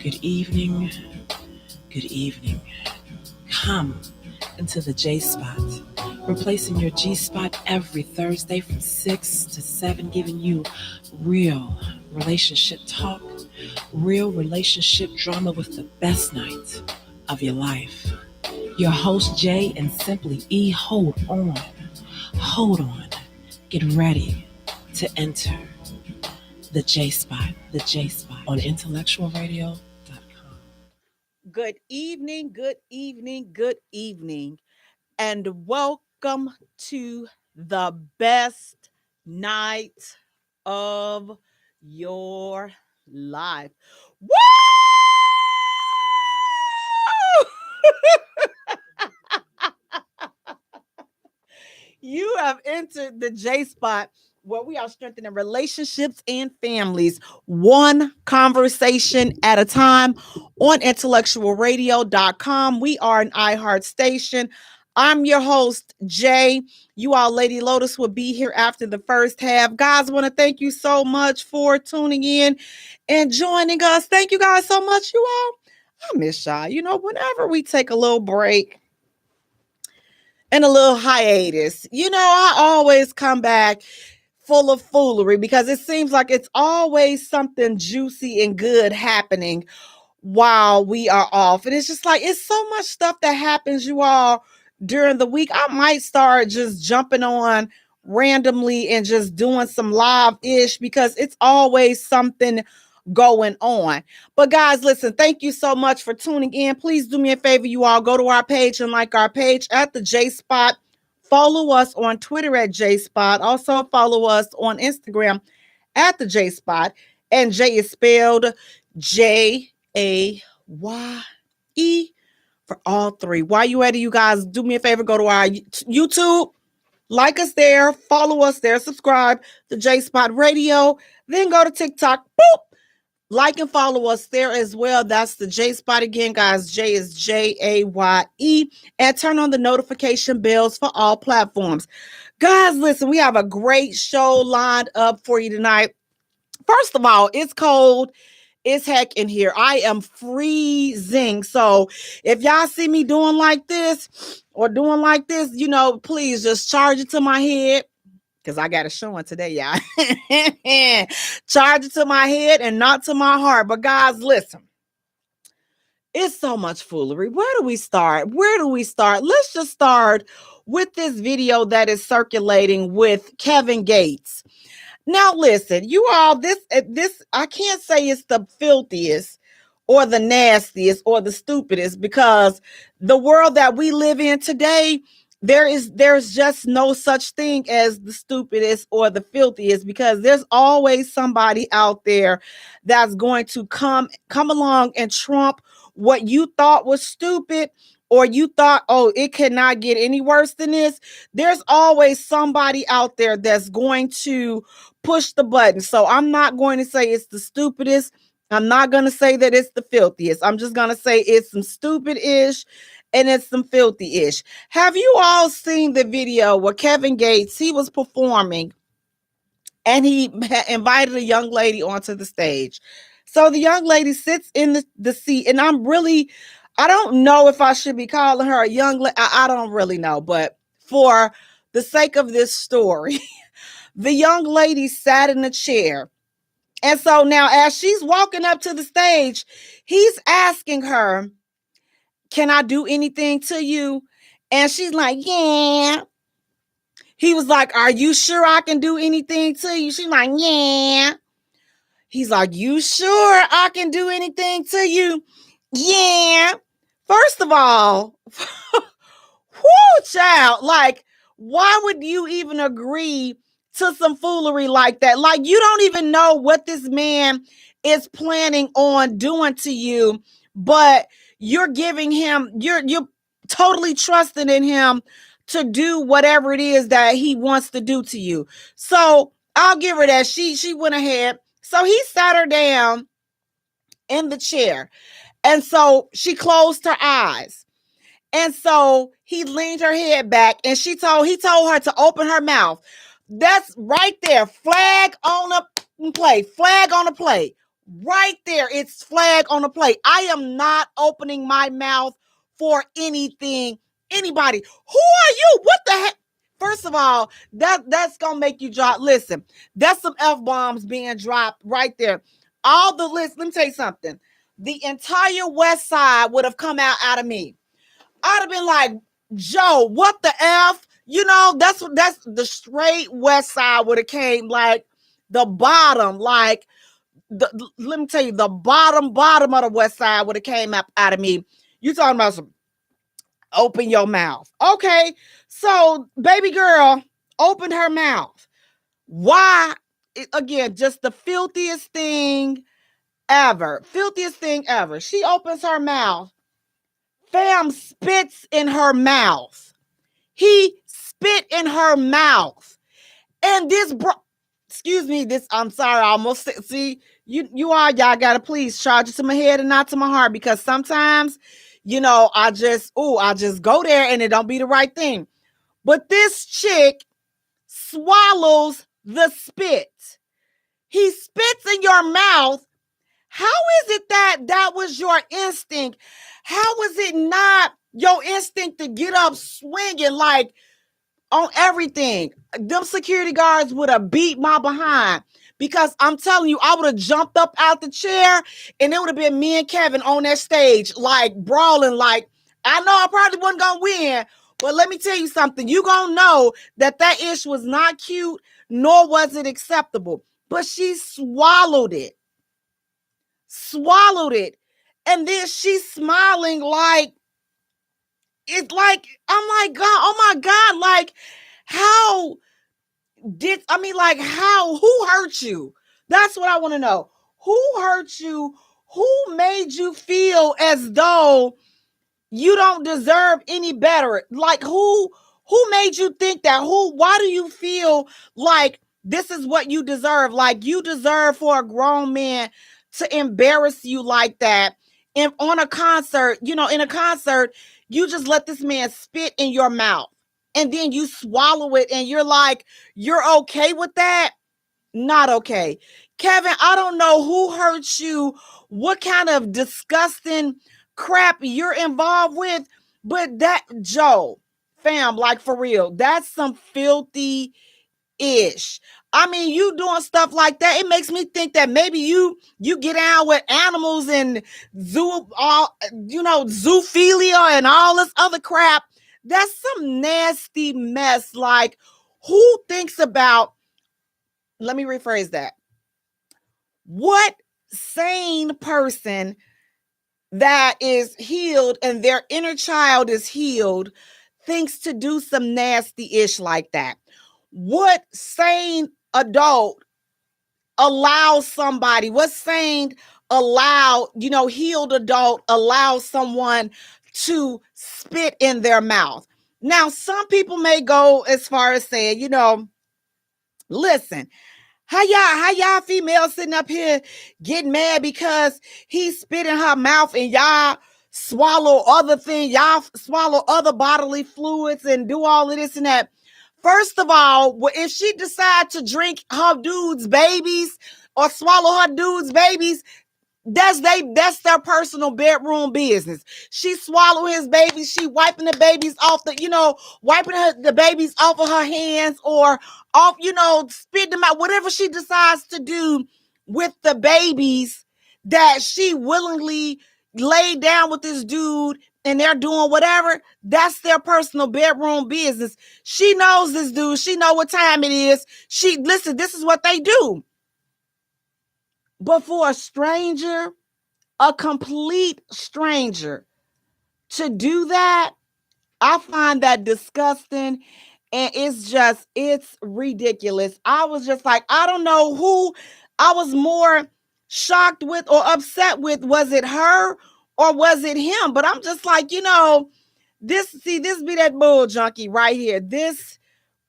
Good evening. Good evening. Come into the J Spot, replacing your G Spot every Thursday from 6 to 7, giving you real relationship talk, real relationship drama with the best night of your life. Your host, Jaye and Simply E, hold on, get ready to enter the J Spot on IntellectualRadio.com. Good evening, and welcome to the best night of your life. Woo! You have entered the J Spot, where we are strengthening relationships and families, one conversation at a time, on IntellectualRadio.com. We are an iHeart station. I'm your host, Jaye. You all, Lady Lotus, will be here after the first half. Guys, I want to thank you so much for tuning in and joining us. Thank you guys so much, you all. I miss y'all. Whenever we take a little break and a little hiatus, I always come back full of foolery, because it seems like it's always something juicy and good happening while we are off. And it's just like, it's so much stuff that happens, you all, during the week. I might start just jumping on randomly and just doing some live-ish, because it's always something going on. But guys, listen, thank you so much for tuning in. Please do me a favor, you all, go to our page and like our page at the J Spot. Follow us on Twitter at J Spot. Also follow us on Instagram at the J Spot. And Jay is spelled Jaye for all three. While you at it, you guys, do me a favor, go to our YouTube, like us there, follow us there, subscribe to J Spot Radio, then go to TikTok, boop, like and follow us there as well. That's the J Spot again, guys. J is Jaye, and turn on the notification bells for all platforms. Guys, listen, we have a great show lined up for you tonight. First of all, it's cold. It's heck in here. I am freezing. So if y'all see me doing like this or doing like this, please just charge it to my head, because I got a showing today, y'all. Charge it to my head and not to my heart. But guys, listen, it's so much foolery. Where do we start? Let's just start with this video that is circulating with Kevin Gates. Now, listen, you all, this I can't say it's the filthiest or the nastiest or the stupidest, because the world that we live in today, there's just no such thing as the stupidest or the filthiest, because there's always somebody out there that's going to come along and trump what you thought was stupid, or you thought, oh, it cannot get any worse than this. There's always somebody out there that's going to push the button. So I'm not going to say it's the stupidest. I'm not going to say that it's the filthiest. I'm just going to say it's some stupid-ish and it's some filthy-ish. Have you all seen the video where Kevin Gates, he was performing and he invited a young lady onto the stage? So the young lady sits in the seat, and I don't know if I should be calling her a young lady. I don't really know, but for the sake of this story, the young lady sat in a chair. And so now, as she's walking up to the stage, he's asking her, "Can I do anything to you?" And she's like, "Yeah." He was like, "Are you sure I can do anything to you?" She's like, "Yeah." He's like, "You sure I can do anything to you?" "Yeah." First of all, whoo, child, like, why would you even agree to some foolery like that? Like, you don't even know what this man is planning on doing to you, but you're giving him, you're totally trusting in him to do whatever it is that he wants to do to you. So I'll give her that. She went ahead. So he sat her down in the chair. And so she closed her eyes. And so he leaned her head back, and he told her to open her mouth. That's right there. Flag on the play. Right there. It's flag on the plate. I am not opening my mouth for anything, anybody. Who are you? What the heck? First of all, that's gonna make you drop. Listen, that's some F-bombs being dropped right there. All the list, let me tell you something. The entire West Side would have come out of me. I'd have been like, Joe, what the F? You know, that's the straight West Side would have came like the bottom, like let me tell you, the bottom of the West Side would have came up out of me. You talking about some open your mouth. Okay. So baby girl opened her mouth. Why? Again, just the filthiest thing ever. Filthiest thing ever. She opens her mouth. Fam spits in her mouth. He spit in her mouth. And this excuse me, I'm sorry, I almost see y'all gotta please charge it to my head and not to my heart, because sometimes, I just go there and it don't be the right thing. But this chick swallows the spit. He spits in your mouth. How is it that was your instinct? How is it not your instinct to get up swinging like on everything? Them security guards would have beat my behind, because I'm telling you, I would have jumped up out the chair and it would have been me and Kevin on that stage, like brawling. Like, I know I probably wasn't going to win, but let me tell you something. You going to know that ish was not cute, nor was it acceptable. But she swallowed it. And then she's smiling like, it's like, I'm like, God, oh my God, like, how, who hurt you? That's what I want to know. Who hurt you? Who made you feel as though you don't deserve any better? Like, who made you think that? Why do you feel like this is what you deserve? Like, you deserve for a grown man to embarrass you like that. And on a concert, in a concert, you just let this man spit in your mouth and then you swallow it and you're like, you're okay with that? Not okay. Kevin, I don't know who hurt you, what kind of disgusting crap you're involved with, but that, Joe, fam, like for real, that's some filthy ish. I mean, you doing stuff like that, it makes me think that maybe you get out with animals and zoophilia and all this other crap. That's some nasty mess. Like, who thinks about, let me rephrase that. What sane person that is healed and their inner child is healed thinks to do some nasty ish like that? What sane adult allows somebody, what sane healed adult allows someone to spit in their mouth? Now, some people may go as far as saying, listen, how y'all females sitting up here getting mad because he spit in her mouth and y'all swallow other things, y'all swallow other bodily fluids and do all of this and that. First of all, if she decides to drink her dude's babies or swallow her dude's babies, that's their personal bedroom business. She swallowing his babies. She wiping the babies off wiping the babies off of her hands or off, spitting them out. Whatever she decides to do with the babies that she willingly laid down with this dude and they're doing whatever, that's their personal bedroom business. She knows this dude. She know what time it is. Listen, this is what they do. But for a stranger, a complete stranger, to do that, I find that disgusting. And it's ridiculous. I was just like, I don't know who I was more shocked with or upset with. Was it her or was it him? But I'm just like, this be that bull junkie right here. This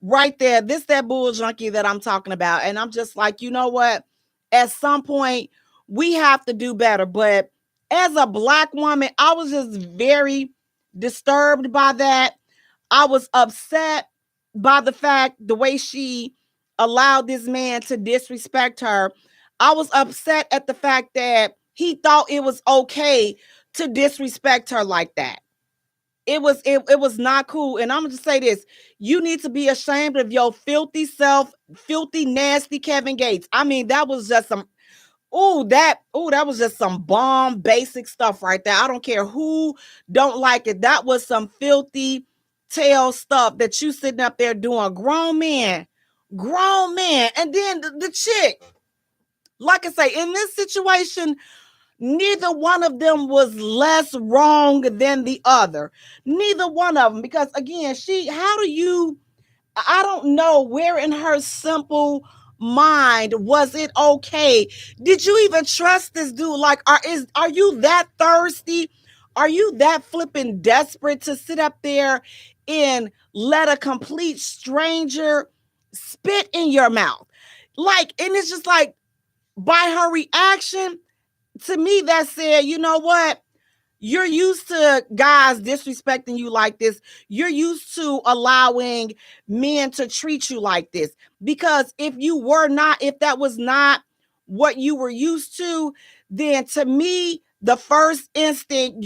right there, that bull junkie that I'm talking about. And I'm just like, you know what? At some point, we have to do better. But as a Black woman, I was just very disturbed by that. I was upset by the way she allowed this man to disrespect her. I was upset at the fact that he thought it was okay to disrespect her like that. It was not cool. And I'm gonna just say this: you need to be ashamed of your filthy self, filthy, nasty Kevin Gates. I mean, that was just some that was just some bomb basic stuff right there. I don't care who don't like it. That was some filthy tail stuff that you sitting up there doing. Grown man. And then the chick, like I say, in this situation, neither one of them was less wrong than the other. Neither one of them. Because again, I don't know where in her simple mind was it okay. Did you even trust this dude? Like, are you that thirsty? Are you that flipping desperate to sit up there and let a complete stranger spit in your mouth? Like, and it's just like, by her reaction, to me, that said, you know what? You're used to guys disrespecting you like this. You're used to allowing men to treat you like this. Because if that was not what you were used to, then to me, your first instinct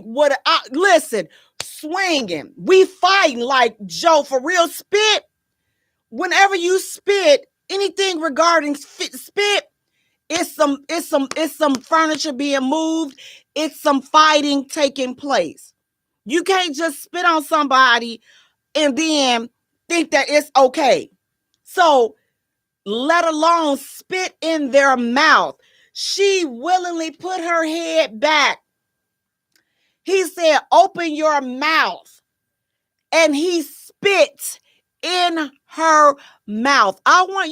would, listen, swinging. We fighting like Joe, for real, spit. Whenever you spit, anything regarding spit, it's some furniture being moved. It's some fighting taking place. You can't just spit on somebody and then think that it's okay. So, let alone spit in their mouth. She willingly put her head back. He said, "Open your mouth." And he spit in her mouth. I want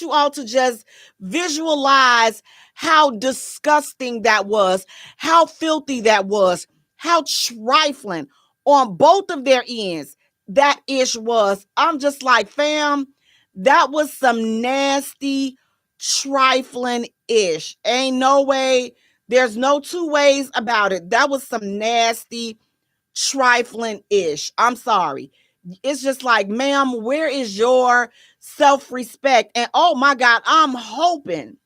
you all to just visualize how disgusting that was, how filthy that was, how trifling on both of their ends that ish was. I'm just like, fam, that was some nasty, trifling ish. Ain't no way, there's no two ways about it. That was some nasty, trifling ish. I'm sorry. It's just like, ma'am, where is your self-respect? And oh my God, I'm hoping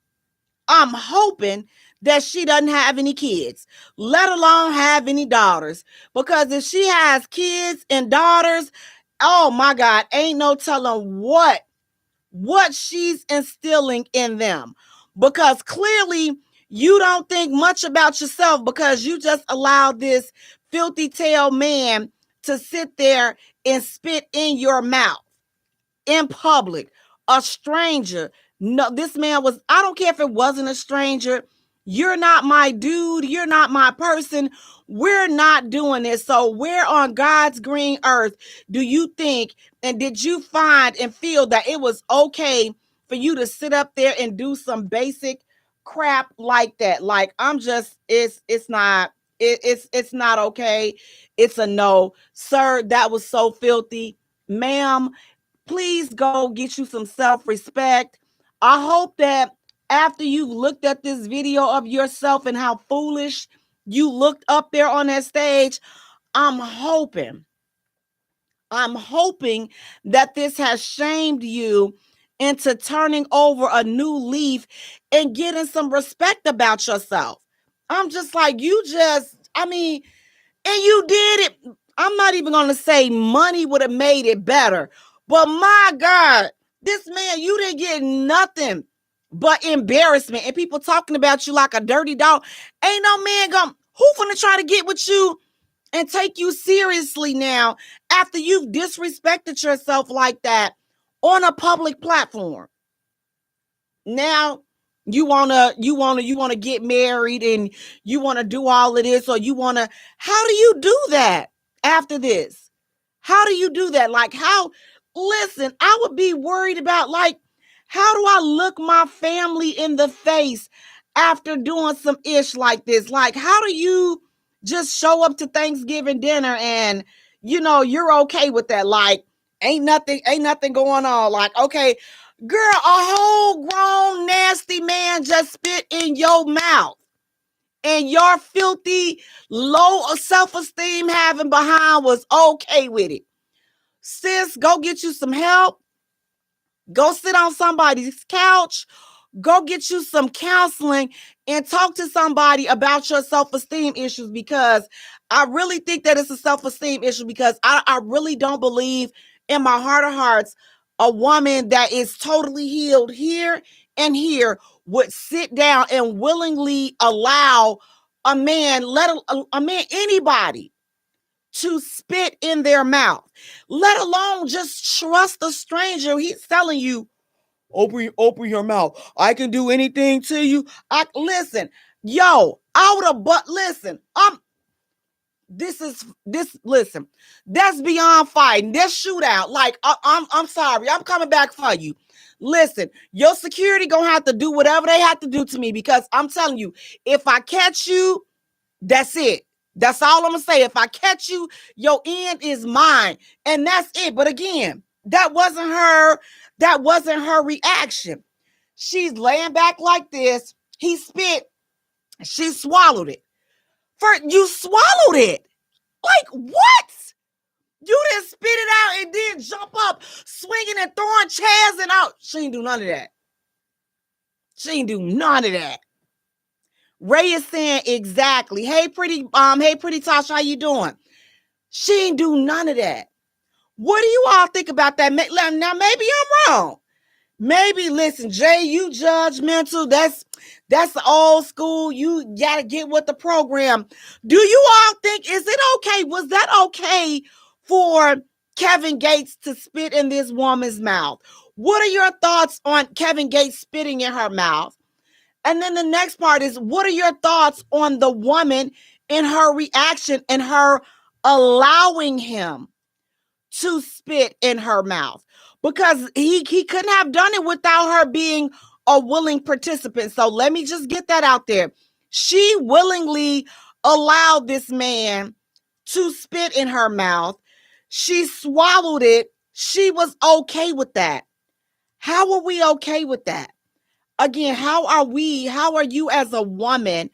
that she doesn't have any kids, let alone have any daughters. Because if she has kids and daughters, oh my God, ain't no telling what she's instilling in them. Because clearly you don't think much about yourself, because you just allowed this filthy tail man to sit there and spit in your mouth in public. A stranger. No, this man was, I don't care if it wasn't a stranger. You're not my dude. You're not my person. We're not doing this. So where on God's green earth do you think, and did you find and feel that it was okay for you to sit up there and do some basic crap like that? Like, it's not okay. It's a no. Sir, that was so filthy. Ma'am, please go get you some self-respect. I hope that after you've looked at this video of yourself and how foolish you looked up there on that stage, I'm hoping that this has shamed you into turning over a new leaf and getting some respect about yourself. I'm just like, and you did it. I'm not even going to say money would have made it better. But my God, this man, you didn't get nothing but embarrassment and people talking about you like a dirty dog. Ain't no man who finna try to get with you and take you seriously now after you've disrespected yourself like that on a public platform. Now you wanna get married and you wanna do all of this, or how do you do that after this? How do you do that? Like, listen, I would be worried about, like, how do I look my family in the face after doing some ish like this? Like, how do you just show up to Thanksgiving dinner and you're okay with that? Like, ain't nothing going on. Like, okay, girl, a whole grown nasty man just spit in your mouth, and your filthy, low self-esteem having behind was okay with it. Sis, go get you some help. Go sit on somebody's couch. Go get you some counseling and talk to somebody about your self-esteem issues, because I really think that it's a self-esteem issue, because I really don't believe in my heart of hearts a woman that is totally healed here and here would sit down and willingly allow a man, a man, anybody, to spit in their mouth, let alone just trust a stranger. He's telling you, open your mouth. I can do anything to you. Listen, yo, I would have, but listen, listen, that's beyond fighting. That's shootout. Like, I'm sorry, I'm coming back for you. Listen, your security gonna have to do whatever they have to do to me, because I'm telling you, if I catch you, that's it. That's all I'm gonna say. If I catch you, your end is mine. And that's it. But again, that wasn't her reaction. She's laying back like this. He spit. She swallowed it. You swallowed it. Like, what? You didn't spit it out and then jump up, swinging and throwing chairs and out. She didn't do none of that. She didn't do none of that. Ray is saying exactly. Hey, pretty Tasha, how you doing? She didn't do none of that. What do you all think about that? Now, maybe I'm wrong. Maybe, listen, Jay, you judgmental. That's old school. You gotta get with the program. Do you all think, is it okay? Was that okay for Kevin Gates to spit in this woman's mouth? What are your thoughts on Kevin Gates spitting in her mouth? And then the next part is, what are your thoughts on the woman in her reaction and her allowing him to spit in her mouth? Because he couldn't have done it without her being a willing participant. So let me just get that out there. She willingly allowed this man to spit in her mouth. She swallowed it. She was okay with that. How are we okay with that? Again, how are you as a woman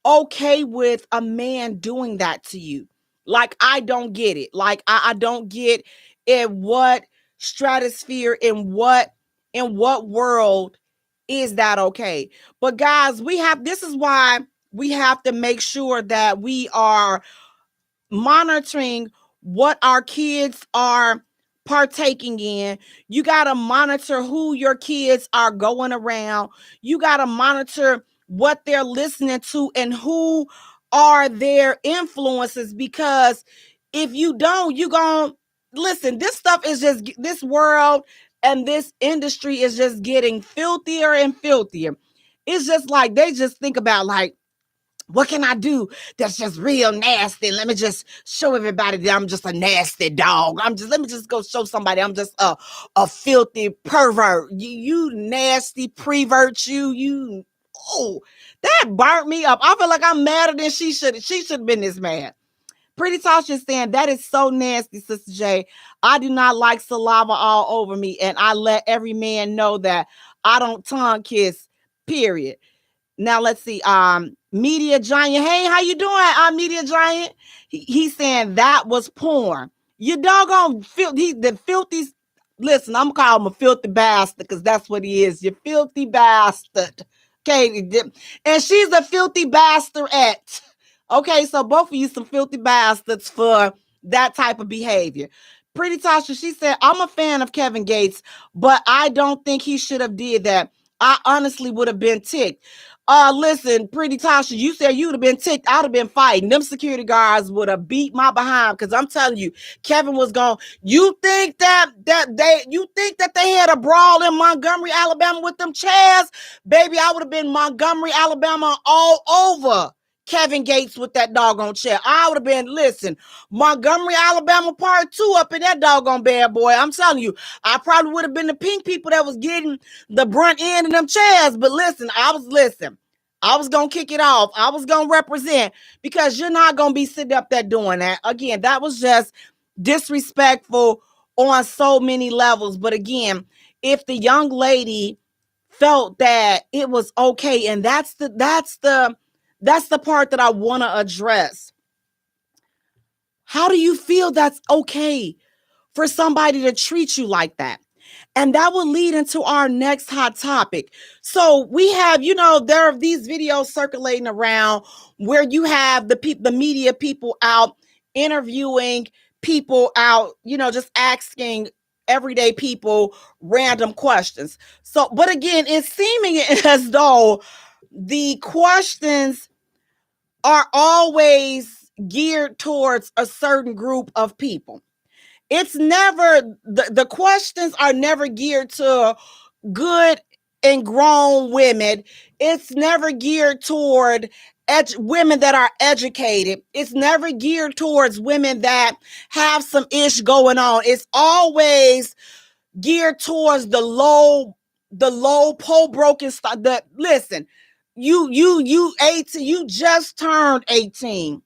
okay with a man doing that to you? Like, I don't get it. Like, I don't get in what stratosphere, in what world is that okay? But guys, this is why we have to make sure that we are monitoring what our kids are partaking in. You got to monitor who your kids are going around. You got to monitor what they're listening to and who are their influences, because if you don't, you going to listen. This stuff is just, this world and this industry is just getting filthier and filthier. It's just like, they just think about, like, what can I do that's just real nasty? Let me just show everybody that I'm just a nasty dog. Let me just go show somebody I'm just a filthy pervert. You nasty prevert, oh, that burnt me up. I feel like I'm madder than she should have been this mad. Pretty Tasha is saying, that is so nasty, Sister J. I do not like saliva all over me, and I let every man know that I don't tongue kiss, period. Now let's see. Media Giant. Hey, how you doing? Media Giant. He's saying that was porn. You doggone the filthy. Listen, I'm gonna call him a filthy bastard, because that's what he is. You filthy bastard. Okay, and she's a filthy bastardette. Okay, so both of you some filthy bastards for that type of behavior. Pretty Tasha, she said, I'm a fan of Kevin Gates, but I don't think he should have did that. I honestly would have been ticked. Listen, Pretty Tasha, you said you would have been ticked. I'd have been fighting. Them security guards would have beat my behind, because I'm telling you, Kevin was gone. You think that they had a brawl in Montgomery, Alabama with them chairs? Baby, I would have been Montgomery, Alabama all over Kevin Gates with that doggone chair. I would have been, listen, Montgomery, Alabama part 2 up in that doggone bad boy. I'm telling you, I probably would have been the pink people that was getting the brunt end of them chairs. But listen, I was going to kick it off. I was going to represent, because you're not going to be sitting up there doing that. Again, that was just disrespectful on so many levels. But again, if the young lady felt that it was okay, and that's the part that I want to address. How do you feel that's okay for somebody to treat you like that? And that will lead into our next hot topic. So we have, there are these videos circulating around where you have the media people out interviewing people out, just asking everyday people random questions. So, but again, it's seeming as though the questions are always geared towards a certain group of people. It's never, the questions are never geared to good and grown women. It's never geared toward women that are educated. It's never geared towards women that have some ish going on. It's always geared towards the low pole broken stuff. Listen, you 18, you just turned 18.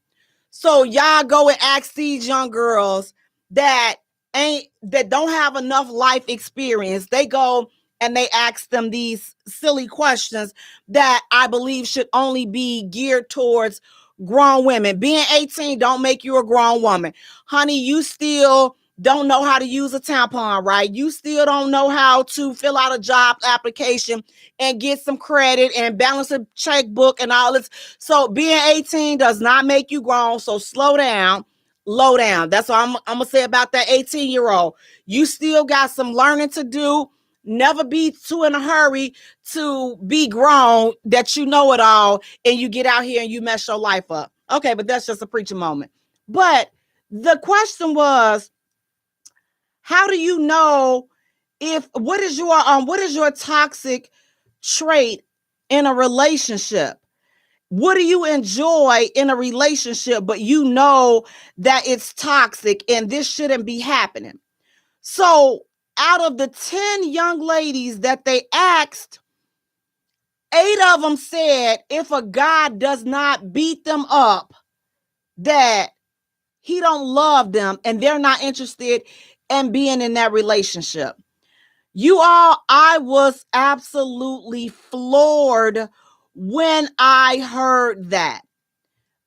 So y'all go and ask these young girls that don't have enough life experience. They go and they ask them these silly questions that I believe should only be geared towards grown women. Being 18 don't make you a grown woman. Honey, you still don't know how to use a tampon, right? You still don't know how to fill out a job application and get some credit and balance a checkbook and all this. So being 18 does not make you grown. So slow down, low down. That's what I'm going to say about that 18-year-old. You still got some learning to do. Never be too in a hurry to be grown that you know it all and you get out here and you mess your life up. Okay, but that's just a preaching moment. But the question was, how do you know what is your toxic trait in a relationship? What do you enjoy in a relationship, but you know that it's toxic and this shouldn't be happening? So out of the 10 young ladies that they asked, 8 of them said if a guy does not beat them up, that he don't love them and they're not interested in being in that relationship. You all, I was absolutely floored when I heard that.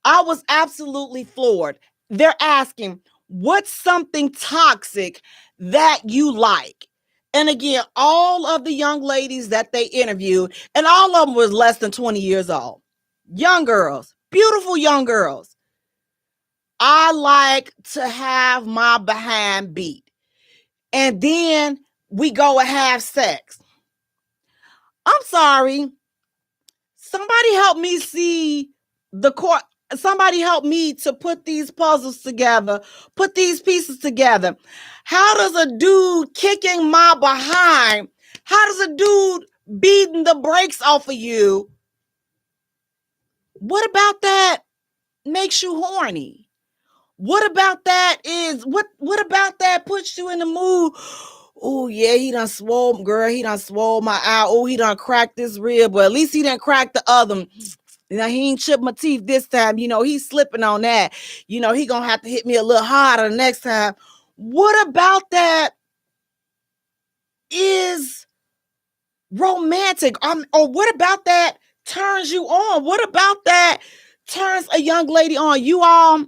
I was absolutely floored. They're asking, what's something toxic that you like? And again, all of the young ladies that they interviewed, and all of them was less than 20 years old. Young girls, beautiful young girls. I like to have my behind beat. And then we go and have sex. I'm sorry. Somebody help me see the court. Somebody help me to put these puzzles together, put these pieces together. How does a dude kicking my behind, how does a dude beating the brakes off of you, what about that makes you horny? What about that about that puts you in the mood? Oh, yeah, he done swole, girl. He done swole my eye. Oh, he done cracked this rib, but at least he didn't crack the other. Now, he ain't chipped my teeth this time. He's slipping on that. He gonna have to hit me a little harder the next time. What about that is romantic? Or what about that turns you on? What about that turns a young lady on? You all,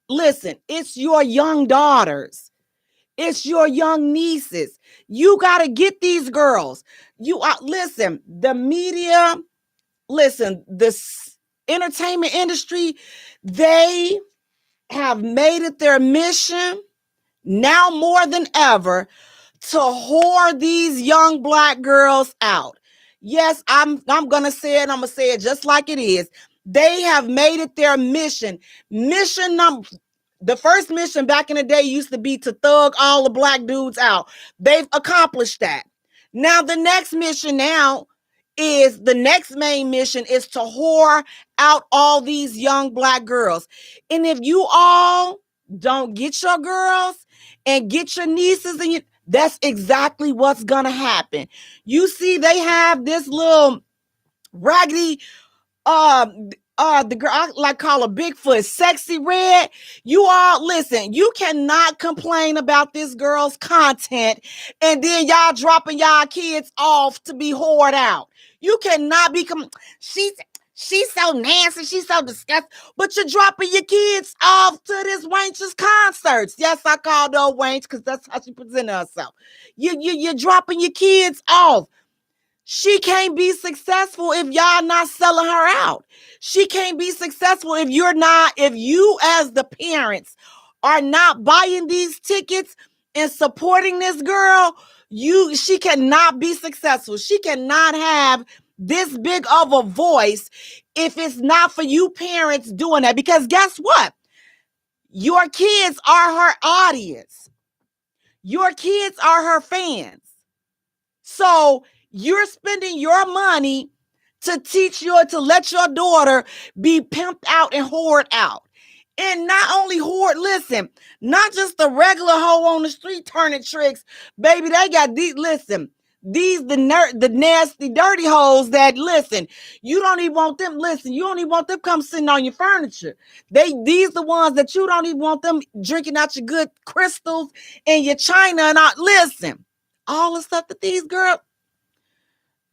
listen, it's your young daughters. It's your young nieces. You got to get these girls. Listen, the media, this entertainment industry, they have made it their mission now more than ever to whore these young Black girls out. Yes, I'm going to say it. I'm going to say it just like it is. They have made it their mission. The first mission back in the day used to be to thug all the Black dudes out. They've accomplished that. Now, the next main mission is to whore out all these young Black girls. And if you all don't get your girls and get your nieces, that's exactly what's going to happen. You see, they have this little raggedy, the girl I like call her Bigfoot, Sexy Red. You all, listen, you cannot complain about this girl's content and then y'all dropping y'all kids off to be whored out. You cannot be She's so nasty. She's so disgusting. But you're dropping your kids off to this wench's concerts. Yes, I called her wench because that's how she presented herself. You're dropping your kids off. She can't be successful if y'all not selling her out. She can't be successful if you as the parents are not buying these tickets and supporting this girl. She cannot be successful. She cannot have this big of a voice if it's not for you parents doing that. Because guess what? Your kids are her audience. Your kids are her fans. So you're spending your money to let your daughter be pimped out and whored out. And not only whored, listen, not just the regular hoe on the street turning tricks, baby. They got these, listen, the nasty, dirty hoes that, listen, you don't even want them, listen, you don't even want them come sitting on your furniture. These the ones that you don't even want them drinking out your good crystals and your china and all. Listen, all the stuff that these girls,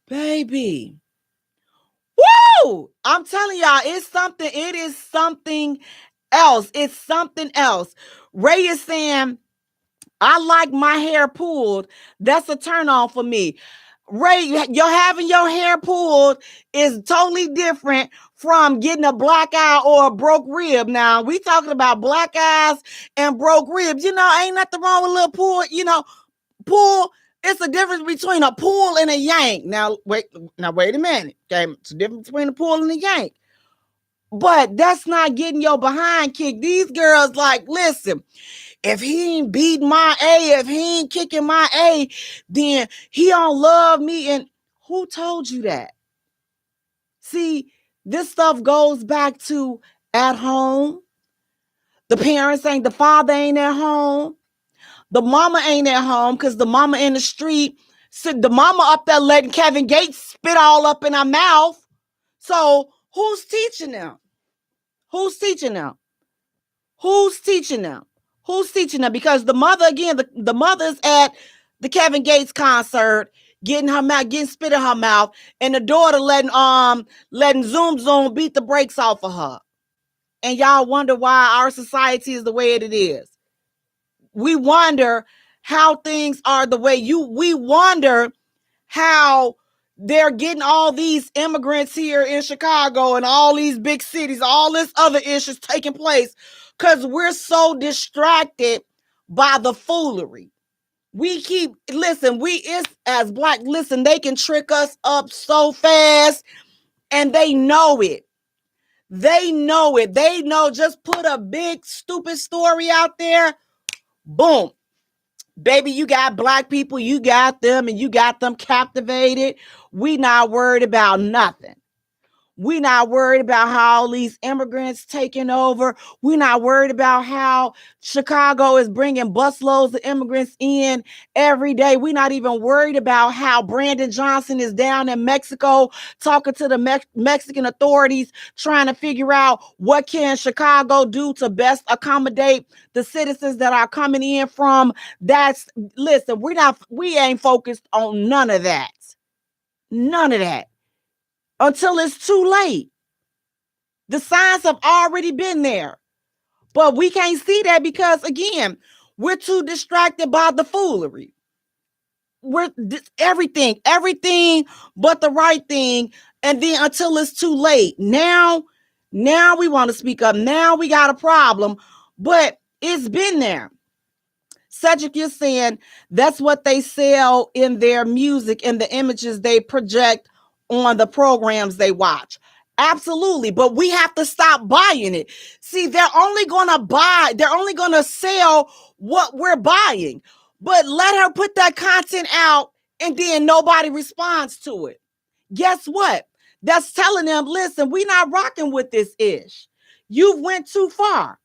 baby. Woo! I'm telling y'all, it is something else. It's something else. Ray is saying, I like my hair pulled. That's a turn on for me. Ray, you're having your hair pulled is totally different from getting a black eye or a broke rib. Now, we talking about black eyes and broke ribs. Ain't nothing wrong with a little pull, pull. It's a difference between a pull and a yank. Now, wait a minute. Okay, it's a difference between a pull and a yank. But that's not getting your behind kicked. These girls like, listen, if he ain't beating my A, if he ain't kicking my A, then he don't love me. And who told you that? See, this stuff goes back to at home. The father ain't at home. The mama ain't at home because the mama in the street. So the mama up there letting Kevin Gates spit all up in her mouth. So who's teaching them? Who's teaching them? Because the mother, again, the mother's at the Kevin Gates concert, getting spit in her mouth, and the daughter letting Zoom beat the brakes off of her. And y'all wonder why our society is the way it is. We wonder how things are the way we wonder how they're getting all these immigrants here in Chicago and all these big cities, all this other issues taking place because we're so distracted by the foolery. As Black, listen, they can trick us up so fast and they know it. They know, just put a big stupid story out there. Boom. Baby, you got Black people, you got them, and you got them captivated. We not worried about nothing. We not worried about how all these immigrants taking over. We not worried about how Chicago is bringing busloads of immigrants in every day. We not even worried about how Brandon Johnson is down in Mexico talking to the Mexican authorities, trying to figure out what can Chicago do to best accommodate the citizens that are coming in from. We ain't focused on none of that. None of that. Until it's too late. The signs have already been there. But we can't see that because, again, we're too distracted by the foolery. Everything but the right thing. And then until it's too late. Now we want to speak up. Now we got a problem. But it's been there. Cedric, you're saying that's what they sell in their music and the images they project on the programs they watch. Absolutely. But we have to stop buying it. See, they're only going to sell what we're buying. But let her put that content out and then nobody responds to it. Guess what? That's telling them, listen, we're not rocking with this ish. You've went too far.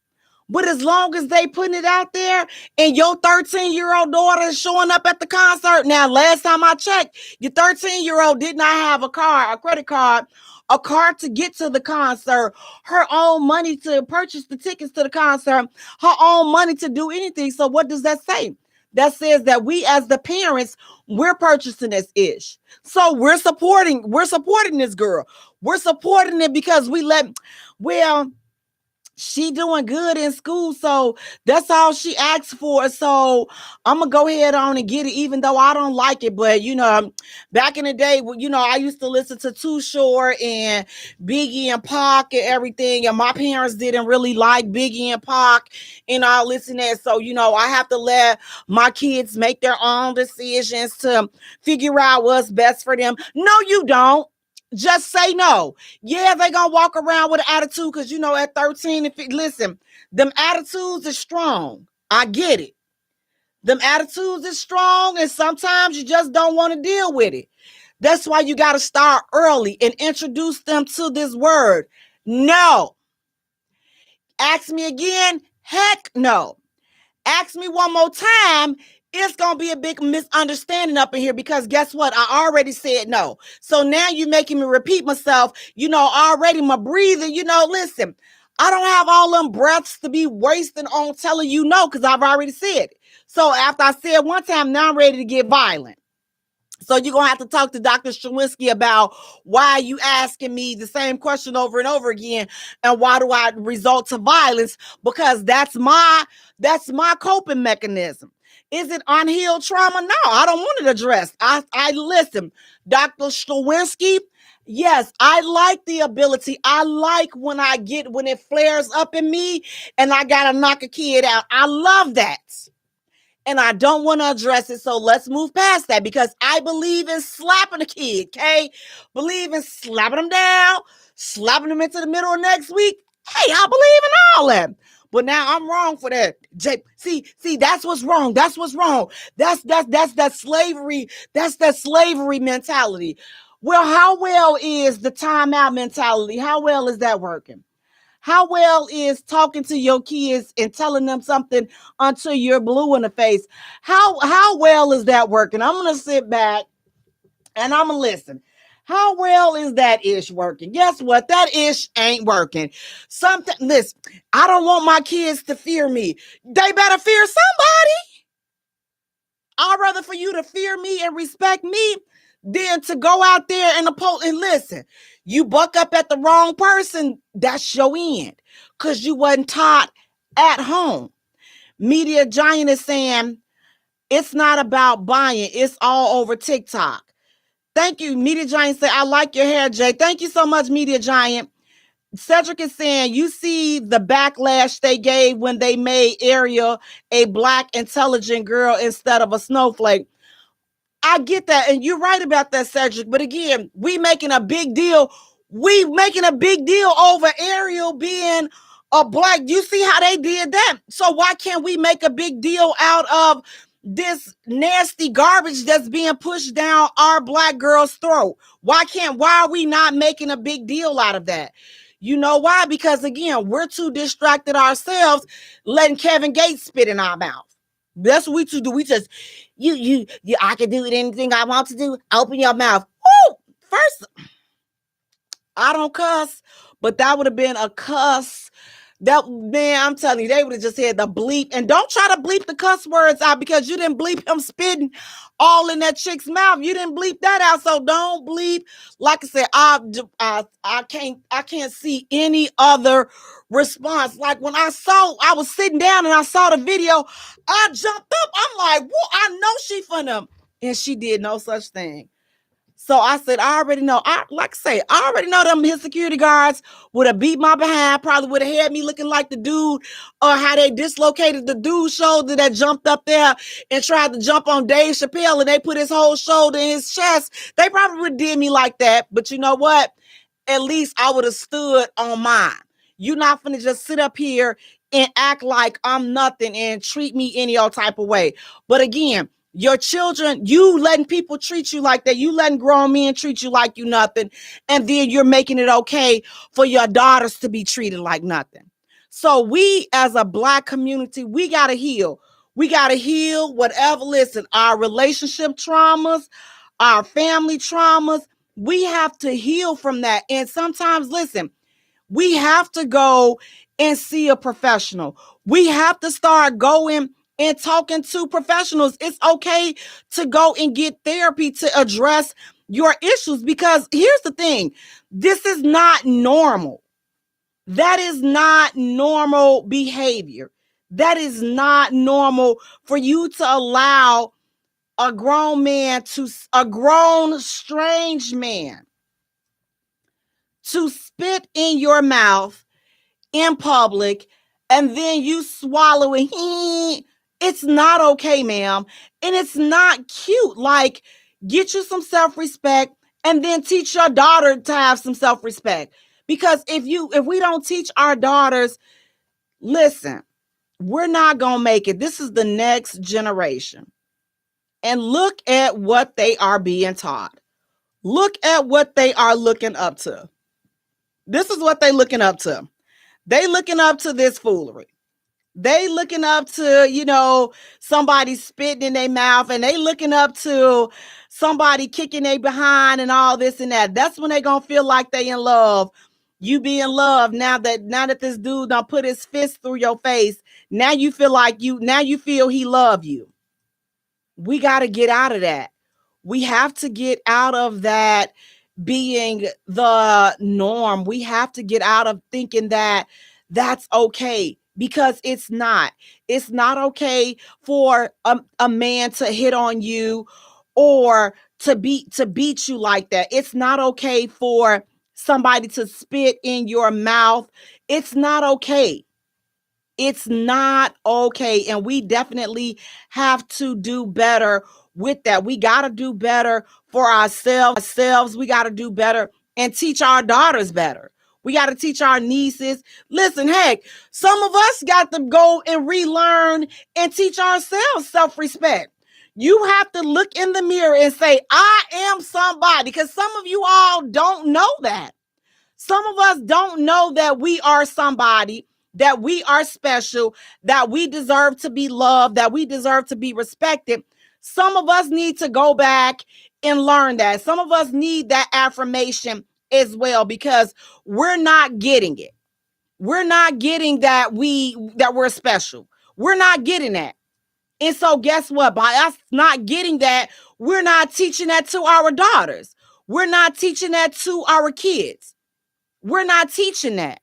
But as long as they putting it out there and your 13-year-old daughter is showing up at the concert. Now, last time I checked, your 13-year-old did not have a credit card, a card to get to the concert, her own money to purchase the tickets to the concert, her own money to do anything. So what does that say? That says that we as the parents, we're purchasing this ish. So we're supporting this girl. We're supporting it because well, she doing good in school, so that's all she asked for. So I'm gonna go ahead on and get it, even though I don't like it. But back in the day, I used to listen to Too Short and Biggie and Pac and everything, and my parents didn't really like Biggie and Pac and all this and that. So I have to let my kids make their own decisions to figure out what's best for them. No, you don't. Just say no. Yeah, they gonna walk around with an attitude because at 13, listen, them attitudes are strong. I get it. Them attitudes are strong, and sometimes you just don't want to deal with it. That's why you got to start early and introduce them to this word. No. Ask me again. Heck no. Ask me one more time. It's going to be a big misunderstanding up in here because guess what? I already said no. So now you're making me repeat myself, already my breathing, listen, I don't have all them breaths to be wasting on telling you no because I've already said it. So after I said one time, now I'm ready to get violent. So you're going to have to talk to Dr. Strawinsky about why you asking me the same question over and over again, and why do I resort to violence? Because that's my coping mechanism. Is it unhealed trauma? No, I don't want it addressed. I listen, Dr. Strawinsky. Yes, I like the ability. I like when it flares up in me and I got to knock a kid out. I love that. And I don't want to address it. So let's move past that because I believe in slapping a kid, okay? Believe in slapping them down, slapping them into the middle of next week. Hey, I believe in all that. But now I'm wrong for that. See, that's what's wrong. That's what's wrong. That's that slavery. That's that slavery mentality. Well, how well is the timeout mentality? How well is that working? How well is talking to your kids and telling them something until you're blue in the face? How well is that working? I'm going to sit back and I'm going to listen. How well is that ish working? Guess what? That ish ain't working. Listen, I don't want my kids to fear me. They better fear somebody. I'd rather for you to fear me and respect me than to go out there and listen. You buck up at the wrong person, that's your end. Because you wasn't taught at home. Media Giant is saying, it's not about buying. It's all over TikTok. Thank you. Media Giant said, I like your hair, Jay. Thank you so much, Media Giant. Cedric is saying, you see the backlash they gave when they made Ariel a black, intelligent girl instead of a snowflake. I get that. And you're right about that, Cedric. But again, we making a big deal. We making a big deal over Ariel being a black. You see how they did that? So why can't we make a big deal out of this nasty garbage that's being pushed down our black girl's throat? Why are we not making a big deal out of that? You know why? Because again, we're too distracted ourselves letting Kevin Gates spit in our mouth. That's what we do. We just, I can do anything I want to do. Open your mouth. Woo! First, I don't cuss, but that would have been a cuss. Man, I'm telling you, they would have just had the bleep. And don't try to bleep the cuss words out because you didn't bleep him spitting all in that chick's mouth. You didn't bleep that out. So don't bleep. Like I said, I can't see any other response. Like when I was sitting down and I saw the video, I jumped up. I'm like, well, I know she finna. And she did no such thing. So I said, I already know. I already know them his security guards would have beat my behind, probably would have had me looking like the dude, or how they dislocated the dude's shoulder that jumped up there and tried to jump on Dave Chappelle, and they put his whole shoulder in his chest. They probably would have did me like that. But you know what? At least I would have stood on mine. You're not finna just sit up here and act like I'm nothing and treat me any old type of way. But again, your children, you letting people treat you like that. You letting grown men treat you like you nothing. And then you're making it okay for your daughters to be treated like nothing. So we as a black community, we got to heal. We got to heal whatever, listen, our relationship traumas, our family traumas. We have to heal from that. And sometimes, listen, we have to go and see a professional. We have to start going and talking to professionals. It's okay to go and get therapy to address your issues, because here's the thing. This is not normal. That is not normal behavior. That is not normal for you to allow a grown strange man to spit in your mouth in public and then you swallow it. It's not okay, ma'am. And it's not cute. Like, get you some self-respect and then teach your daughter to have some self-respect. Because if we don't teach our daughters, listen, we're not going to make it. This is the next generation. And look at what they are being taught. Look at what they are looking up to. This is what they're looking up to. They looking up to this foolery. They looking up to, somebody spitting in their mouth, and they looking up to somebody kicking their behind and all this and that. That's when they gonna feel like they in love. You be in love now that this dude done put his fist through your face. Now you feel he love you. We got to get out of that. We have to get out of that being the norm. We have to get out of thinking that that's okay, because it's not. It's not okay for a man to hit on you or to beat you like that. It's not okay for somebody to spit in your mouth. It's not okay. It's not okay. And we definitely have to do better with that. We got to do better for ourselves. We got to do better and teach our daughters better. We got to teach our nieces. Listen, heck, some of us got to go and relearn and teach ourselves self-respect. You have to look in the mirror and say, I am somebody, because some of you all don't know that. Some of us don't know that we are somebody, that we are special, that we deserve to be loved, that we deserve to be respected. Some of us need to go back and learn that. Some of us need that affirmation as well, because we're not getting it. We're not getting that we're special. We're not getting that. And so guess what? By us not getting that, we're not teaching that to our daughters. We're not teaching that to our kids. We're not teaching that,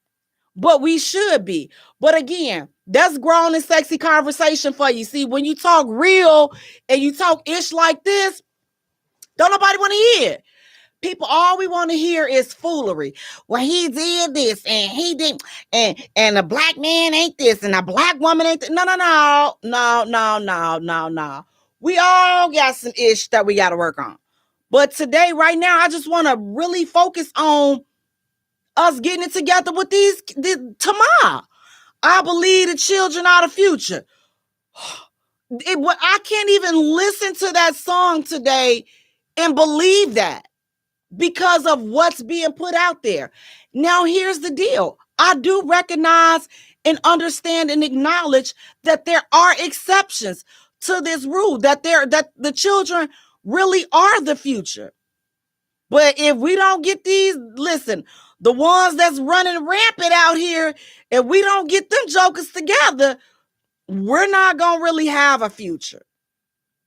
but we should be. But again, that's grown and sexy conversation for you. See, when you talk real and you talk ish like this, don't nobody want to hear it. People, all we want to hear is foolery. Well, he did this and he did, and a black man ain't this and a black woman ain't this. No. We all got some ish that we got to work on. But today, right now, I just want to really focus on us getting it together with these tomorrow. I believe the children are the future. I can't even listen to that song today and believe that, because of what's being put out there. Now, here's the deal. I do recognize and understand and acknowledge that there are exceptions to this rule, that the children really are the future. But if we don't get these, listen, the ones that's running rampant out here, if we don't get them jokers together, we're not going to really have a future.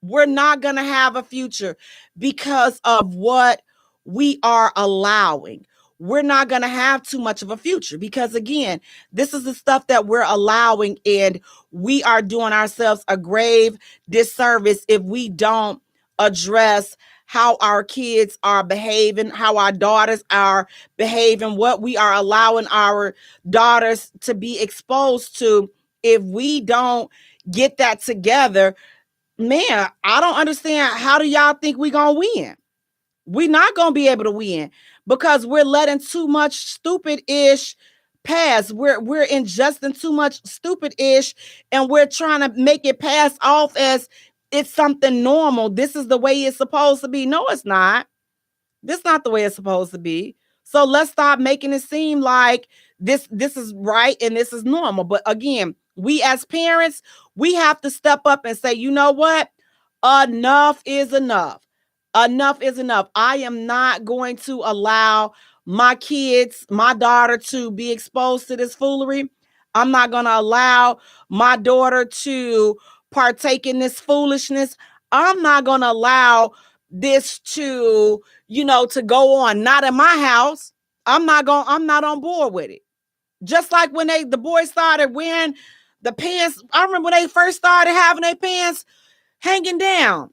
We're not going to have a future because of what we are allowing. We're not going to have too much of a future because, again, this is the stuff that we're allowing, and we are doing ourselves a grave disservice if we don't address how our kids are behaving, how our daughters are behaving, what we are allowing our daughters to be exposed to. If we don't get that together, man, I don't understand. How do y'all think we gonna win? We're not gonna be able to win because we're letting too much stupid-ish pass. We're ingesting too much stupid-ish, and we're trying to make it pass off as it's something normal. This is the way it's supposed to be. No, it's not. This is not the way it's supposed to be. So let's stop making it seem like this is right and this is normal. But again, we as parents, we have to step up and say, you know what? Enough is enough. Enough is enough. I am not going to allow my kids, my daughter, to be exposed to this foolery. I'm not going to allow my daughter to partake in this foolishness. I'm not going to allow this to, to go on. Not in my house. I'm not on board with it. Just like when the boys started wearing the pants. I remember when they first started having their pants hanging down.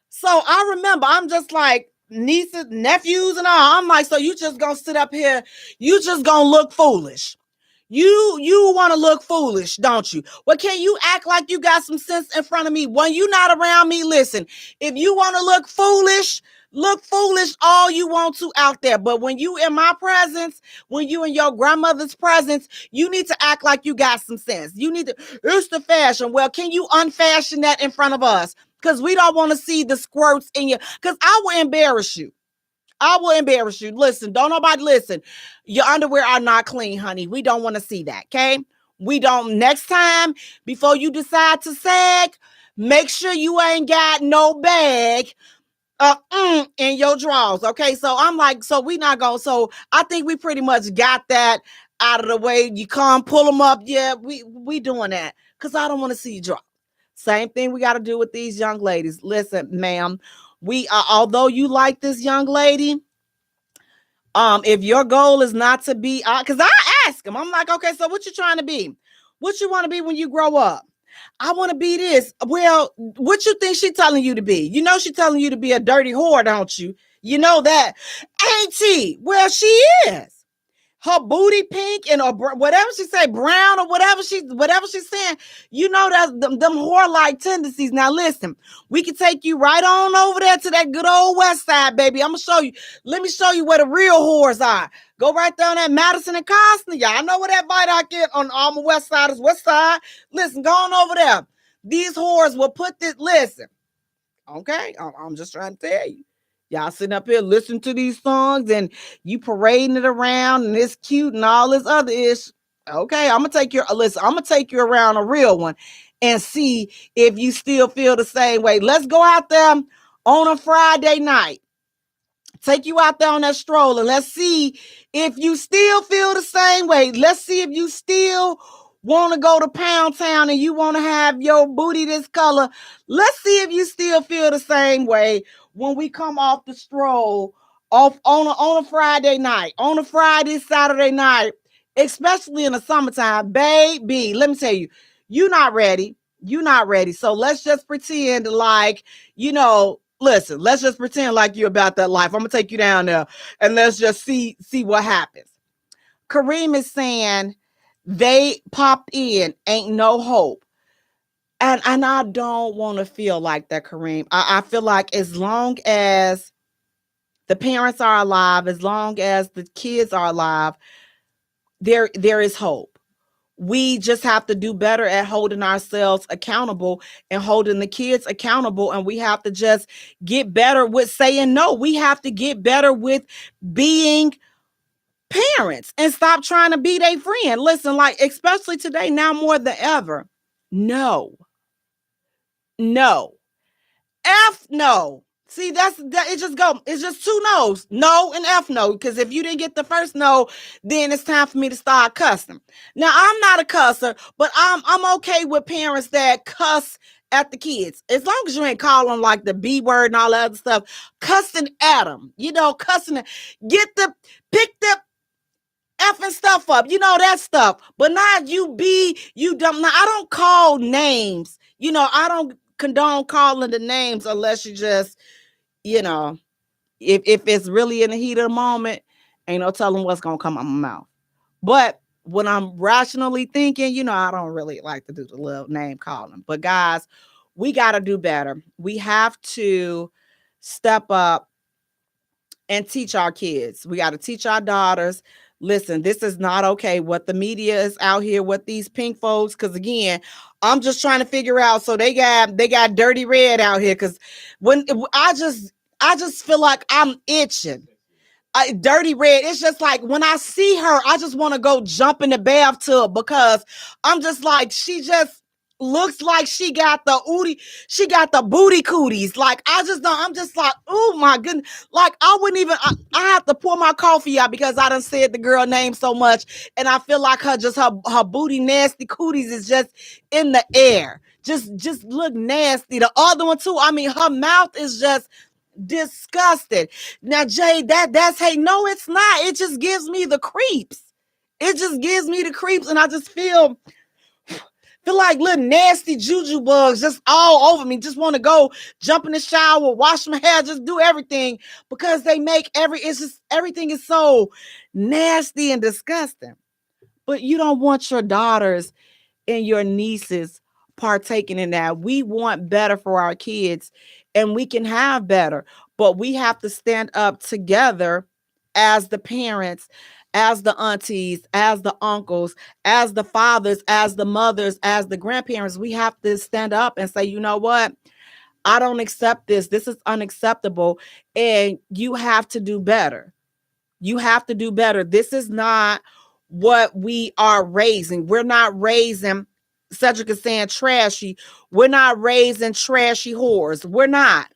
So I remember, I'm just like, nieces, nephews, and all. I'm like, so you just gonna sit up here, you just gonna look foolish. You want to look foolish, don't you? Well, can you act like you got some sense in front of me when you not around me? Listen, if you want to look foolish all you want to out there. But when you in my presence, when you in your grandmother's presence, you need to act like you got some sense. You need to, it's the fashion. Well, can you unfashion that in front of us? Because we don't want to see the squirts in you. Because I will embarrass you. I will embarrass you. Listen, don't nobody listen. Your underwear are not clean, honey. We don't want to see that, okay? We don't. Next time, before you decide to sag, make sure you ain't got no bag in your drawers, okay? So I'm like, so we not going. So I think we pretty much got that out of the way. You come, pull them up. Yeah, we doing that because I don't want to see you drop. Same thing we got to do with these young ladies. Listen, ma'am. Although you like this young lady, if your goal is not to be, because I ask him, I'm like, okay, so what you trying to be? What you want to be when you grow up? I want to be this. Well, what you think she telling you to be? You know she telling you to be a dirty whore, don't you? You know that, ain't she? Well, she is. Her booty pink and whatever she say, brown or whatever she's saying, you know that them whore-like tendencies. Now listen, we can take you right on over there to that good old West Side, baby. I'm gonna show you. Let me show you where the real whores are. Go right down at Madison and Costner. Y'all know where that bite I get on all my West Siders. West Side. Listen, go on over there. These whores will put this. Listen, okay. I'm just trying to tell you. Y'all sitting up here listening to these songs and you parading it around and it's cute and all this other ish. Okay, I'm gonna take you around a real one and see if you still feel the same way. Let's go out there on a Friday night. Take you out there on that stroll and let's see if you still feel the same way. Let's see if you still want to go to Pound Town and you want to have your booty this color. Let's see if you still feel the same way when we come off the stroll off on a Friday night, on a Friday, Saturday night, especially in the summertime. Baby, let me tell you, you're not ready. You're not ready. So let's just pretend like, listen, let's just pretend like you're about that life. I'm going to take you down there and let's just see what happens. Kareem is saying they popped in, ain't no hope. And I don't want to feel like that, Kareem. I feel like as long as the parents are alive, as long as the kids are alive, there is hope. We just have to do better at holding ourselves accountable and holding the kids accountable. And we have to just get better with saying no. We have to get better with being parents and stop trying to be their friend. Listen, like, especially today, now more than ever, no. F no. See, it's just two no's. No and F no. Because if you didn't get the first no, then it's time for me to start cussing. Now, I'm not a cusser, but I'm okay with parents that cuss at the kids. As long as you ain't calling like the B word and all that other stuff, cussing at them. Cussing, pick the effing stuff up, that stuff. But not you dumb. Now, I don't call names. I don't condone calling the names unless you just, if it's really in the heat of the moment, ain't no telling what's going to come out my mouth. But when I'm rationally thinking, I don't really like to do the little name calling. But guys, we got to do better. We have to step up and teach our kids. We got to teach our daughters. Listen, this is not okay. What the media is out here, what these pink folks, because again, I'm just trying to figure out. So they got Dirty Red out here, because when I just feel like I'm itching. Dirty Red. It's just like when I see her, I just want to go jump in the bathtub because I'm just like, she just looks like she got the booty cooties. Like, I'm just like, oh my goodness. Like, I wouldn't even, I have to pour my coffee out because I done said the girl name so much. And I feel like her booty nasty cooties is just in the air. Just look nasty. The other one too, I mean, her mouth is just disgusted. Now, Jay, that's hate. No, it's not. It just gives me the creeps. It just gives me the creeps. And I just feel like little nasty juju bugs just all over me. Just want to go jump in the shower, wash my hair, just do everything because they make everything is so nasty and disgusting. But you don't want your daughters and your nieces partaking in that. We want better for our kids and we can have better, but we have to stand up together as the parents, as the aunties, as the uncles, as the fathers, as the mothers, as the grandparents. We have to stand up and say, you know what? I don't accept this. This is unacceptable. And you have to do better. You have to do better. This is not what we are raising. We're not raising, Cedric is saying trashy. We're not raising trashy whores. We're not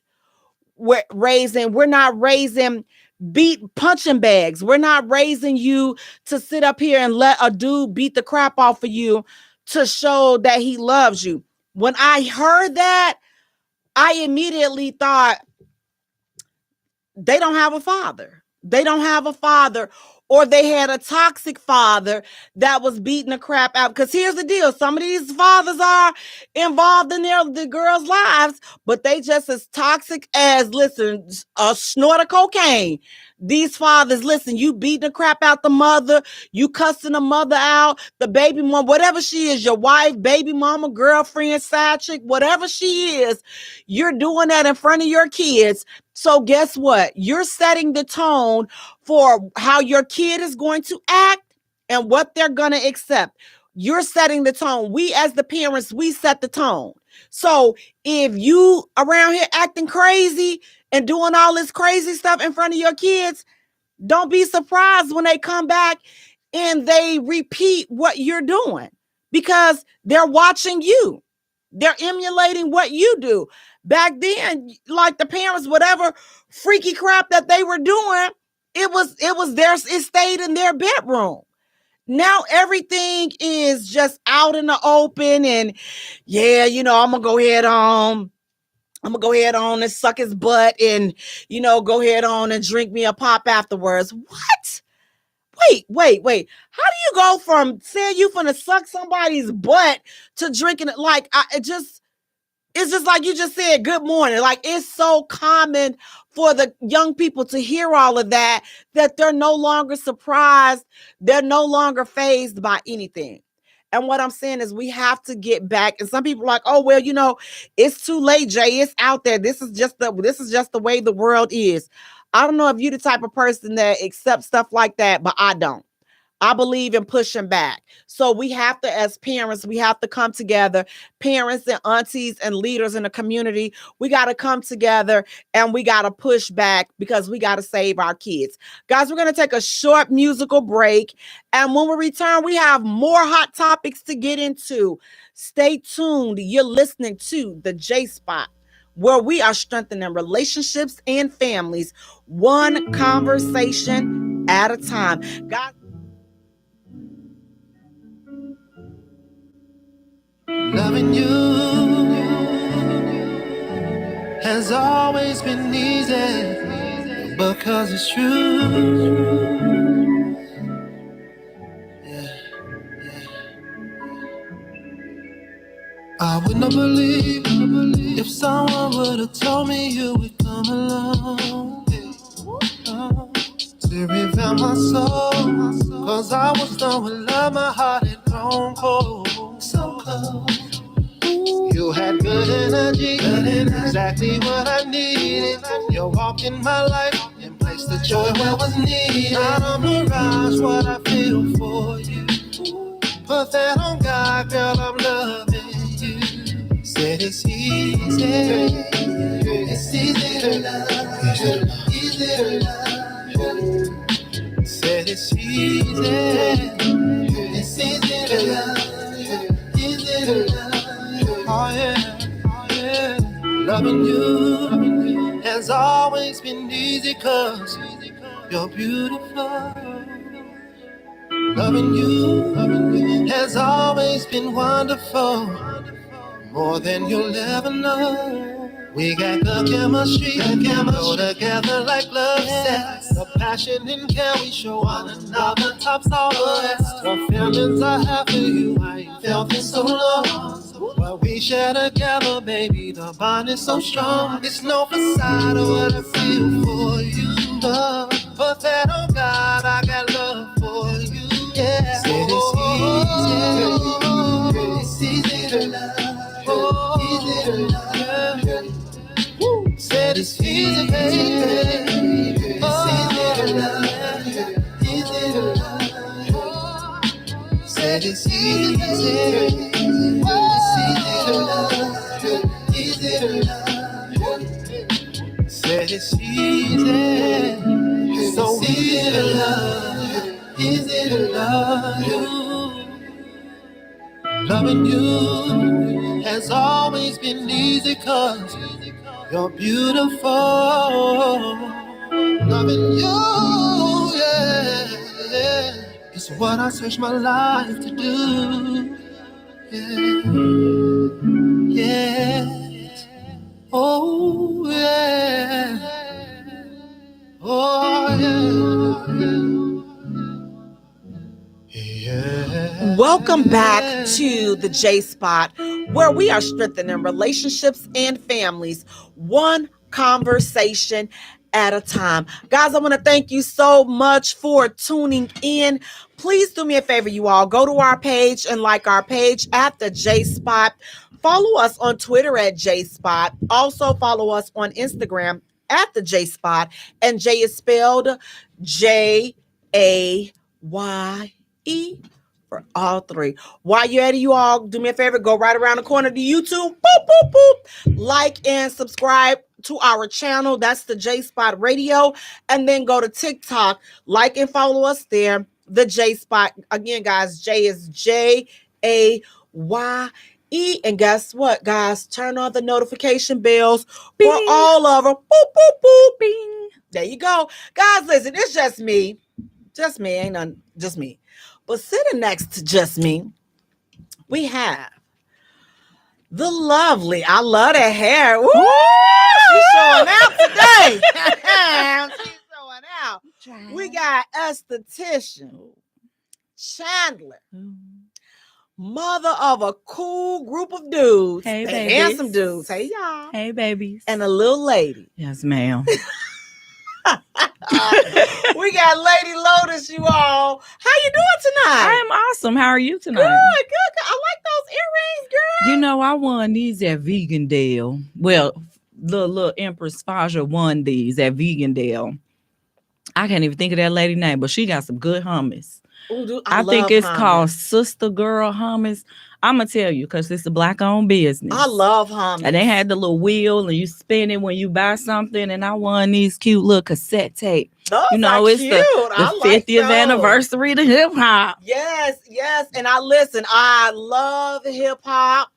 raising beat punching bags. We're not raising you to sit up here and let a dude beat the crap off of you to show that he loves you. When I heard that, I immediately thought they don't have a father. They don't have a father, or they had a toxic father that was beating the crap out. Because here's the deal. Some of these fathers are involved in the girls' lives, but they just as toxic as, listen, a snort of cocaine. These fathers, listen, you beating the crap out the mother, you cussing the mother out, the baby mom, whatever she is, your wife, baby mama, girlfriend, side chick, whatever she is, you're doing that in front of your kids. So guess what? You're setting the tone for how your kid is going to act and what they're going to accept. You're setting the tone. We as the parents, we set the tone. So if you around here acting crazy and doing all this crazy stuff in front of your kids, don't be surprised when they come back and they repeat what you're doing because they're watching you. They're emulating what you do. Back then, like the parents, whatever freaky crap that they were doing, it stayed in their bedroom. Now everything is just out in the open and yeah, I'm going to go ahead on. I'm going to go ahead on and suck his butt and, go ahead on and drink me a pop afterwards. What? Wait. How do you go from saying you finna suck somebody's butt to drinking it? Like, it's just like you just said, good morning. Like, it's so common for the young people to hear all of that they're no longer surprised. They're no longer fazed by anything. And what I'm saying is we have to get back. And some people are like, oh, well, it's too late, Jay. It's out there. This is just the way the world is. I don't know if you're the type of person that accepts stuff like that, but I don't. I believe in pushing back. So we have to, as parents, we have to come together. Parents and aunties and leaders in the community, we got to come together and we got to push back because we got to save our kids. Guys, we're going to take a short musical break. And when we return, we have more hot topics to get into. Stay tuned. You're listening to the J Spot, where we are strengthening relationships and families, one conversation at a time. Guys, loving you has always been easy because it's true. Yeah. I would not believe if someone would have told me you would come along to reveal my soul, cause I was done with love, my heart had grown cold. So close. You had good energy, exactly what I needed. You walked in my life and placed the joy where was needed. Not a mirage, what I feel for you. Put that on God, girl, I'm loving you. Said it's easy, it's easy to love, easy to love. Said it's easy to love, easy to love. 'cause you're beautiful. Loving you has always been wonderful, more than you'll ever know. We got good chemistry, go together like love sex. The passion and care we show one another tops all the rest. The feelings I have for you, I ain't felt in so long. What we share together, baby, the bond is so strong. It's no facade of what I feel for you, love. But that, oh God, I got love for you, yeah. Said it's easy to love. Easy to love. Said it's easy, baby. Oh, easy to love. Easy to love. Said it's easy, baby. It's easy to love. Easy to love. Said it's easy. So easy to love. Easy to love you. Loving you has always been easy 'cause you're beautiful. Loving you, yeah, yeah, is what I search my life to do. Yeah, yes, oh yeah, oh yeah. Welcome back to the J Spot, where we are strengthening relationships and families, one conversation at a time. Guys, I want to thank you so much for tuning in. Please do me a favor, you all. Go to our page and like our page at the J Spot. Follow us on Twitter at J Spot. Also follow us on Instagram at the J Spot. And Jay is spelled Jaye for all three. While you're at it, you all, do me a favor, go right around the corner to YouTube, boop, boop, boop, like and subscribe to our channel. That's the J Spot Radio. And then go to TikTok, like and follow us there, the J Spot. Again, guys, Jay is Jaye. And guess what, guys? Turn on the notification bells Bing. for all of them. Boop, boop, boop. Bing. There you go. Guys, listen, it's just me. Just me. Ain't none, just me. But sitting next to just me, we have the lovely, I love that hair. Woo! She's showing out today. She's showing out. We got esthetician Chandler, mother of a cool group of dudes. Hey, They babies. handsome dudes. Hey, y'all. Hey, babies. And a little lady. Yes, ma'am. We got Lady Lotus, you all. How you doing tonight? I am awesome. How are you tonight? Good. I like those earrings, girl. You know, I won these at Vegandale. Well, the little Empress Faja won these at Vegandale. I can't even think of that lady name, but she got some good hummus. Ooh, dude, I think it's called Sister Girl Hummus. I'm going to tell you, because it's a black-owned business. I love hummus. And they had the little wheel, and you spin it when you buy something, and I won these cute little cassette tape. Those You know, are it's cute. the I like 50th those. anniversary to hip-hop. Yes. And I love hip-hop.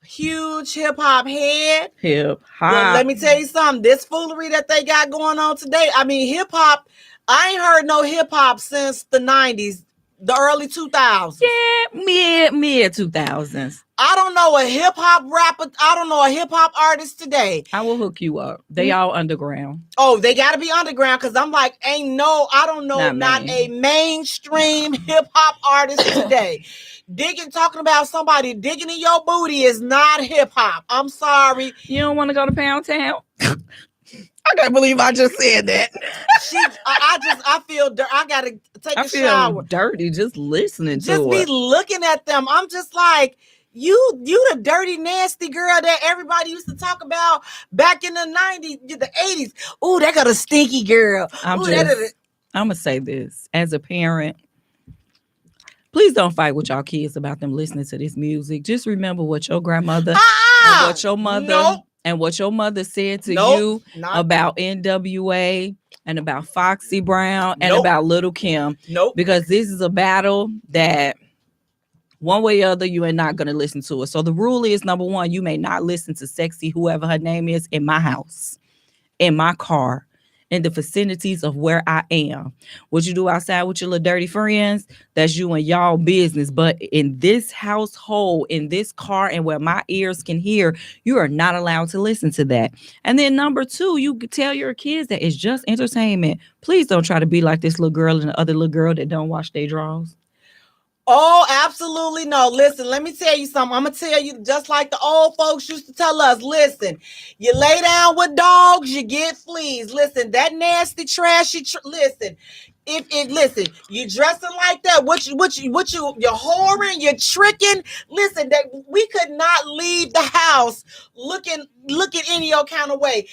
Huge hip-hop head. Hip-hop. Well, let me tell you something. This foolery that they got going on today, I mean, hip-hop, I ain't heard no hip-hop since the 90s, the early 2000s. Yeah, mid 2000s. I don't know a hip-hop rapper. I don't know a hip-hop artist today. I will hook you up. They all underground. Oh, they got to be underground because I'm like, I don't know, not a mainstream hip-hop artist today. Talking about somebody digging in your booty is not hip-hop. I'm sorry. You don't want to go to Pound Town? I can't believe I just said that. I feel dirty. I got to take a shower. I feel dirty just listening to it. Just be looking at them. I'm just like, you the dirty, nasty girl that everybody used to talk about back in the 90s, the 80s. Ooh, that got a stinky girl. I'm going to say this. As a parent, please don't fight with y'all kids about them listening to this music. Just remember what your grandmother and what your mother and what your mother said to you about NWA and about Foxy Brown and about Little Kim. Because this is a battle that one way or other, you are not going to listen to it. So the rule is, number one, you may not listen to Sexy, whoever her name is, in my house, in my car, in the vicinities of where I am. What you do outside with your little dirty friends, that's you and y'all business. But in this household, in this car, and where my ears can hear, you are not allowed to listen to that. And then number two, you tell your kids that it's just entertainment. Please don't try to be like this little girl and the other little girl that don't wash their drawers. Oh, absolutely no. Listen, let me tell you something. I'm going to tell you just like the old folks used to tell us. Listen, you lay down with dogs, you get fleas. Listen, that nasty, trashy, listen. Listen, you dressing like that, you're whoring, you're tricking. Listen, that we could not leave the house looking any old kind of way.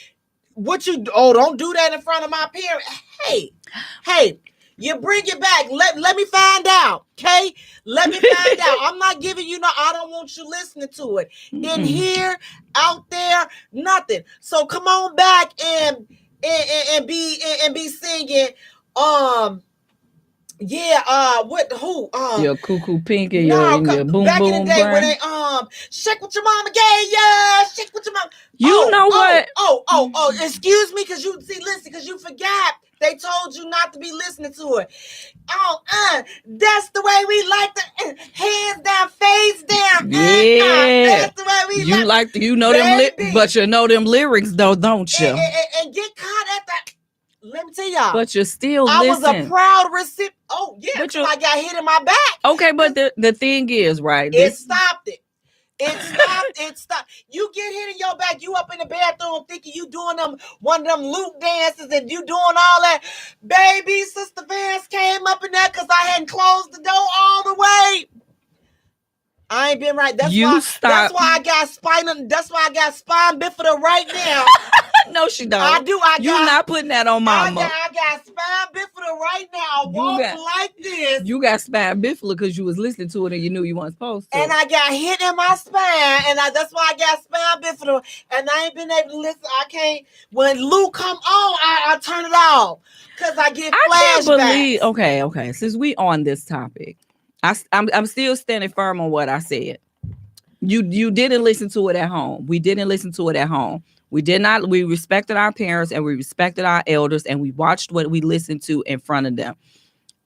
Don't do that in front of my parents. Hey, you bring it back. Let me find out. Okay? Let me find out. I'm not giving you I don't want you listening to it. In here, out there, nothing. So come on back and be singing. Your cuckoo pink and your boom back boom in the day brain. when they shake what your mama gave ya, shake what your mama. You know what? Excuse me, because you forgot. They told you not to be listening to it. That's the way we like the hands down, face down. That's the way we like. But you know them lyrics though, don't you? And get caught at that. Let me tell y'all. But you're still I listening. was a proud recipient. Oh yeah, until I got hit in my back. Okay, but the thing is, right? It stopped it. It stopped. You get hit in your back. You up in the bathroom thinking you doing one of them loop dances and you doing all that. Baby, Sister Vance came up in there because I hadn't closed the door all the way. I ain't been right. That's why I got spine bifida right now. No, she don't. I do. You're not putting that on mama. I got spine bifida right now. I walk like this. You got spine bifida because you was listening to it and you knew you weren't supposed to. And I got hit in my spine, and that's why I got spine bifida. And I ain't been able to listen. I can't. When Lou come on, I turn it off because I get flashbacks. I can't believe. Okay. Since we on this topic, I'm still standing firm on what I said. You didn't listen to it at home. We didn't listen to it at home. We did not. We respected our parents and we respected our elders and we watched what we listened to in front of them.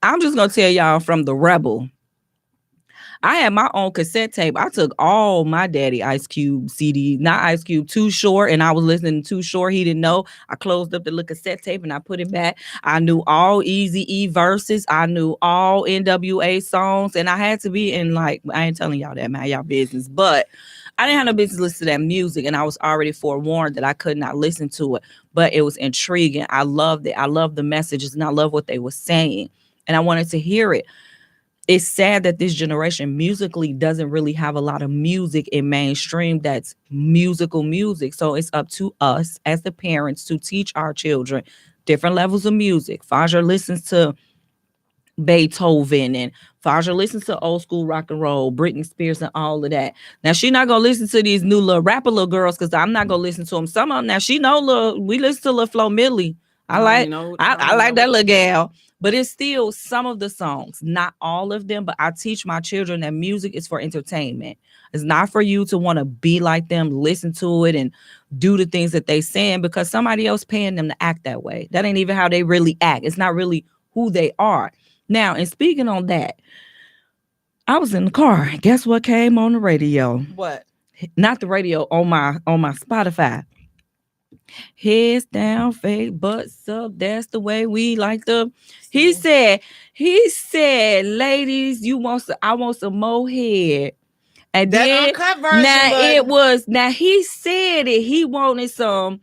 I'm just going to tell y'all from the Rebel. I had my own cassette tape. I took all my daddy Ice Cube CD, not Ice Cube, Too Short, and I was listening to Too Short. He didn't know. I closed up the little cassette tape and I put it back. I knew all Eazy-E verses. I knew all NWA songs, and I had to be in I ain't telling y'all that, man, y'all business, but I didn't have no business listening to that music, and I was already forewarned that I could not listen to it, but it was intriguing. I loved it. I loved the messages, and I loved what they were saying, and I wanted to hear it. It's sad that this generation musically doesn't really have a lot of music in mainstream that's musical music. So it's up to us as the parents to teach our children different levels of music. Faja listens to Beethoven and Faja listens to old school rock and roll, Britney Spears and all of that. Now, she's not going to listen to these new little rapper little girls because I'm not going to listen to them. Some of them, now she know we listen to Lil Flo Millie. I like that little gal. But it's still some of the songs, not all of them. But I teach my children that music is for entertainment. It's not for you to want to be like them, listen to it and do the things that they saying because somebody else paying them to act that way. That ain't even how they really act. It's not really who they are. Now, and speaking on that, I was in the car. Guess what came on the radio? What? Not the radio, on my Spotify. Heads down, fake butts up. That's the way we like them. He said, ladies, I want some more head. And that then uncut version, now he said it. He wanted some.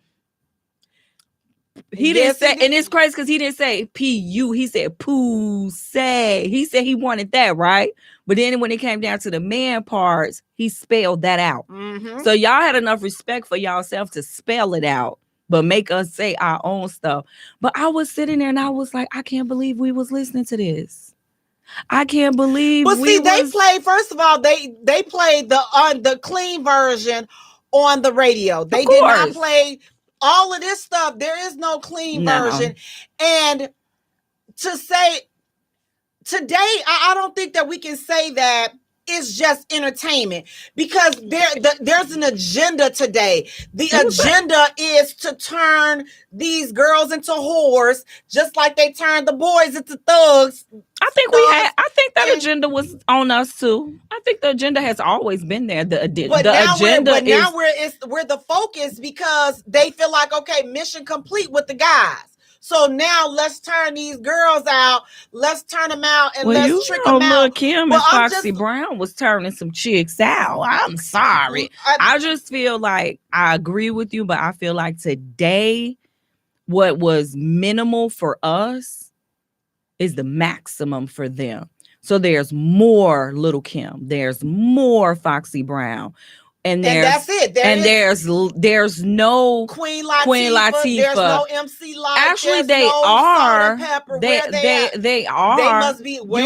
He didn't say, and it's crazy because he didn't say P-U. He said pussy. He said he wanted that, right? But then when it came down to the man parts, he spelled that out. Mm-hmm. So y'all had enough respect for y'allself to spell it out, but make us say our own stuff. But I was sitting there and I was like, I can't believe we was listening to this. I can't believe. But see, they played. First of all, they played the clean version on the radio. They did not play all of this stuff. There is no clean version. And to say today, I don't think that we can say that is just entertainment, because there's an agenda today. The agenda is to turn these girls into whores, just like they turned the boys into thugs. I think that agenda was on us too. I think the agenda has always been there. The agenda now we're the focus, because they feel like, okay, mission complete with the guys. So now let's turn these girls out. Let's turn them out and let's trick them out. Look, Kim and Foxy Brown was turning some chicks out. I'm sorry. I just feel like I agree with you, but I feel like today, what was minimal for us is the maximum for them. So there's more Little Kim. There's more Foxy Brown. And that's it. There's no Queen Latifah. There's no MC Light. Actually, they are. They are. They must be way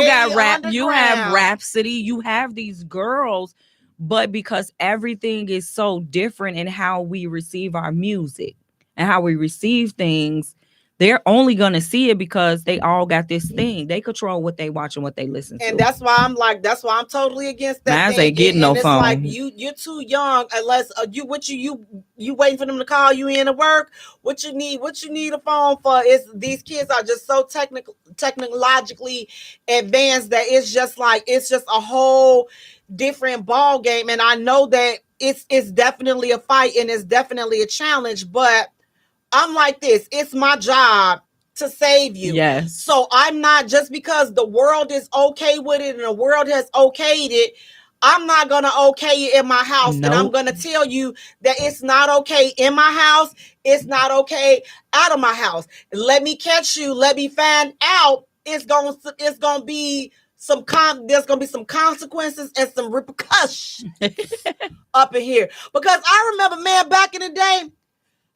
you have Rhapsody. You have these girls, but because everything is so different in how we receive our music and how we receive things, they're only going to see it because they all got this thing. They control what they watch and what they listen to. And that's why I'm totally against that. Maz ain't getting no phone. Like you're too young, unless you waiting for them to call you in to work. What you need a phone for is these kids are just so technologically advanced that it's just a whole different ball game. And I know that it's definitely a fight and it's definitely a challenge, but I'm like this. It's my job to save you. Yes. So I'm not, just because the world is okay with it and the world has okayed it, I'm not going to okay it in my house. Nope. And I'm going to tell you that it's not okay in my house. It's not okay out of my house. Let me catch you. Let me find out. It's going to be there's going to be some consequences and some repercussions up in here. Because I remember, man, back in the day,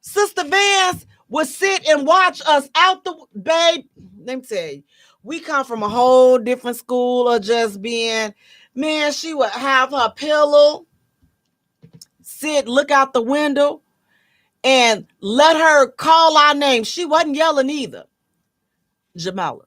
Sister Vance would sit and watch us out the babe. Let me tell you, we come from a whole different school of just being, man, she would have her pillow, sit, look out the window, and let her call our name. She wasn't yelling either. Jamala.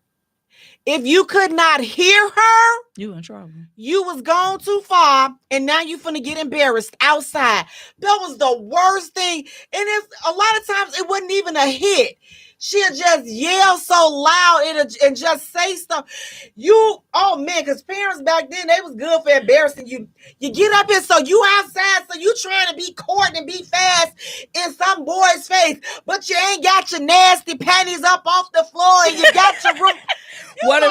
If you could not hear her, you in trouble. You was gone too far, and now you finna get embarrassed outside. That was the worst thing. And it's a lot of times it wasn't even a hit. She'll just yell so loud and just say stuff. Because parents back then, they was good for embarrassing you. You get up here, so you outside, so you trying to be courting and be fast in some boy's face, but you ain't got your nasty panties up off the floor and you got your room. What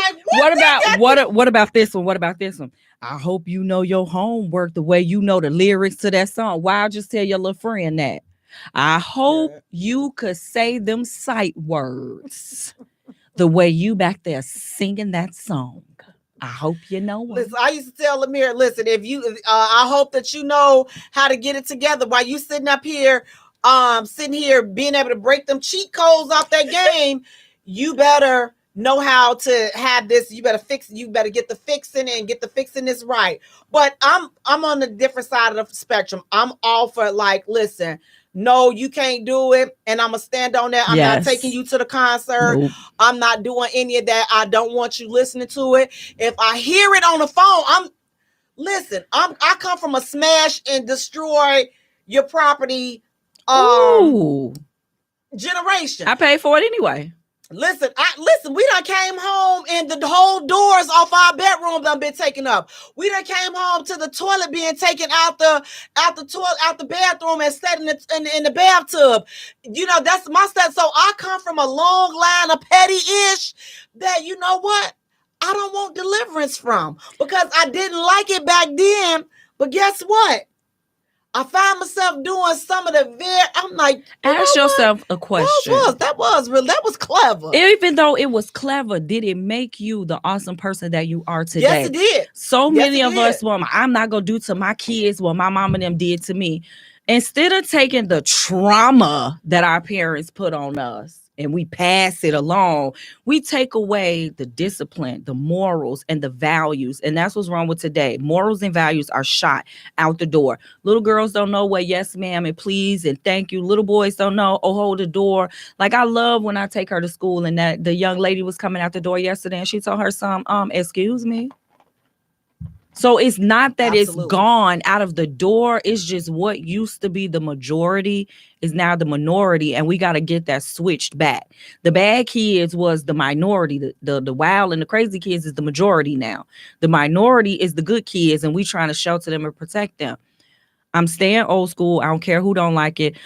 about this one? What about this one? I hope you know your homework the way you know the lyrics to that song. Why I just tell your little friend that? I hope you could say them sight words the way you back there singing that song. I hope you know it. Listen, I used to tell Amir, listen, I hope that you know how to get it together while you sitting here being able to break them cheat codes off that game. You better know how to have this. You better get the fixing and get the fixing this right. But I'm on the different side of the spectrum. I'm all for, like, listen, no, you can't do it. And I'm going to stand on that. I'm not taking you to the concert. Nope. I'm not doing any of that. I don't want you listening to it. If I hear it on the phone, I come from a smash and destroy your property generation. I paid for it anyway. Listen, we done came home and the whole doors off our bedroom done been taken up. We done came home to the toilet being taken out the bathroom and set in the bathtub. You know, that's my stuff. So I come from a long line of petty-ish that, you know what, I don't want deliverance from, because I didn't like it back then. But guess what? I find myself doing some of the I'm like, ask yourself a question. That was clever. Even though it was clever, did it make you the awesome person that you are today? Yes, it did. So many of us, I'm not gonna do to my kids what my mom and them did to me. Instead of taking the trauma that our parents put on us and we pass it along, we take away the discipline, the morals, and the values. And that's what's wrong with today. Morals and values are shot out the door. Little girls don't know what yes, ma'am, and please, and thank you. Little boys don't know, hold the door. Like, I love when I take her to school and that the young lady was coming out the door yesterday and she told her son, excuse me. So it's not that it's Absolutely. gone out of the door. It's just what used to be the majority is now the minority, and we got to get that switched back. The bad kids was the minority. The wild and the crazy kids is the majority now. The minority is the good kids, and we trying to shelter them and protect them. I'm staying old school. I don't care who don't like it.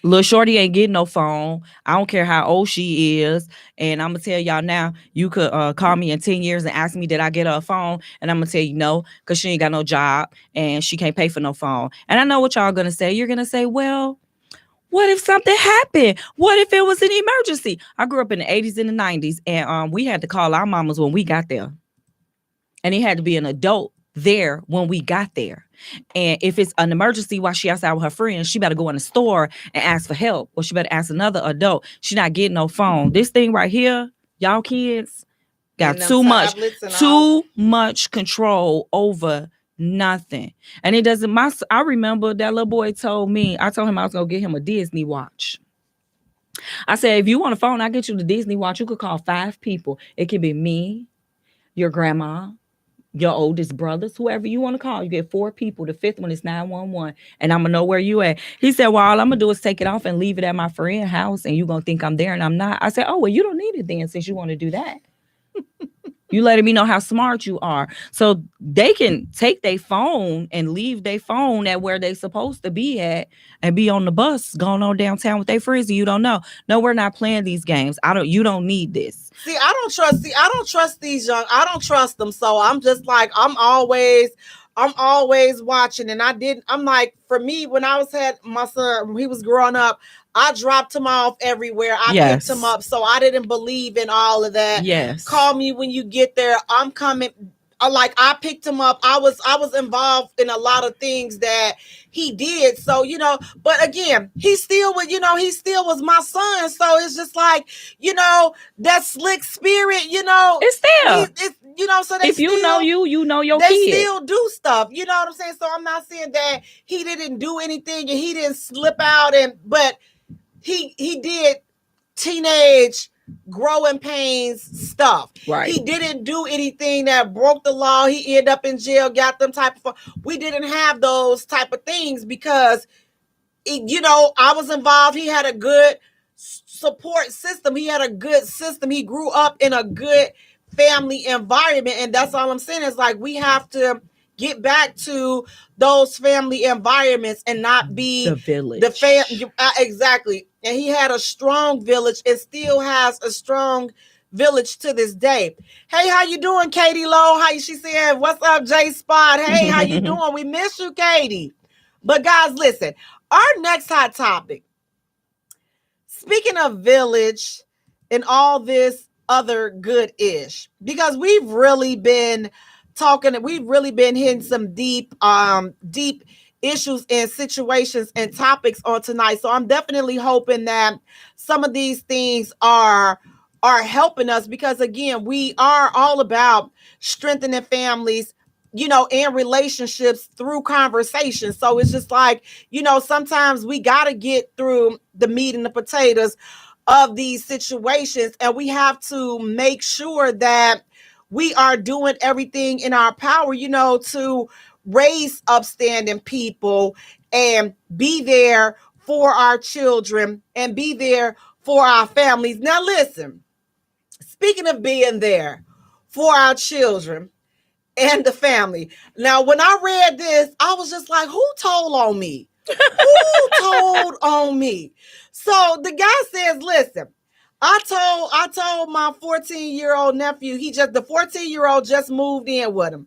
Little shorty ain't getting no phone. I don't care how old she is. And I'm going to tell y'all now, you could call me in 10 years and ask me, did I get her a phone? And I'm going to tell you no, because she ain't got no job and she can't pay for no phone. And I know what y'all going to say. You're going to say, well, what if something happened? What if it was an emergency? I grew up in the 80s and the 90s, and we had to call our mamas when we got there. And it had to be an adult there when we got there. And if it's an emergency while she outside with her friends, she better go in the store and ask for help, or she better ask another adult. She not getting no phone. This thing right here, y'all kids got too much control over nothing. And it doesn't. I remember that little boy told me. I told him I was gonna get him a Disney watch. I said, if you want a phone, I'll get you the Disney watch. You could call 5 people. It could be me, your grandma, your oldest brothers, whoever you want to call. You get 4 people. The 5th one is 911, and I'm gonna know where you at. He said, well, all I'm gonna do is take it off and leave it at my friend's house, and you gonna think I'm there and I'm not. I said, oh, well, you don't need it then, since you want to do that. You letting me know how smart you are. So they can take their phone and leave their phone at where they supposed to be at and be on the bus going on downtown with their friends, and you don't know. No, we're not playing these games. You don't need this. I don't trust these young. I don't trust them. So I'm just like, I'm always watching. And I'm like, for me, when I had my son, when he was growing up, I dropped him off everywhere. I picked him up. So I didn't believe in all of that. Yes. Call me when you get there. I'm coming. Like, I picked him up. I was involved in a lot of things that he did. So, but again, he still was my son. So it's just like, that slick spirit, it's there. So if you know you know your they kid. still do stuff. You know what I'm saying? So I'm not saying that he didn't do anything and he didn't slip out, but he did teenage growing pains stuff. Right. He didn't do anything that broke the law. He ended up in jail, got them type of. We didn't have those type of things because, I was involved. He had a good support system. He had a good system. He grew up in a good family environment, and that's all I'm saying is, like, we have to get back to those family environments and not be the village. Exactly. And he had a strong village and still has a strong village to this day. Hey, how you doing, Katie Lowe? She said, what's up, J Spot? Hey, how you doing? We miss you, Katie. But guys, listen, our next hot topic, speaking of village and all this other good-ish, because we've really been hitting some deep issues and situations and topics on tonight. So I'm definitely hoping that some of these things are helping us, because again, we are all about strengthening families, and relationships through conversation. So it's just like, sometimes we got to get through the meat and the potatoes of these situations, and we have to make sure that we are doing everything in our power, to raise upstanding people and be there for our children and be there for our families. Now, listen, speaking of being there for our children and the family. Now, when I read this, I was just like, who told on me? Who told on me? So the guy says, listen, I told my 14-year-old nephew, the 14-year-old just moved in with him.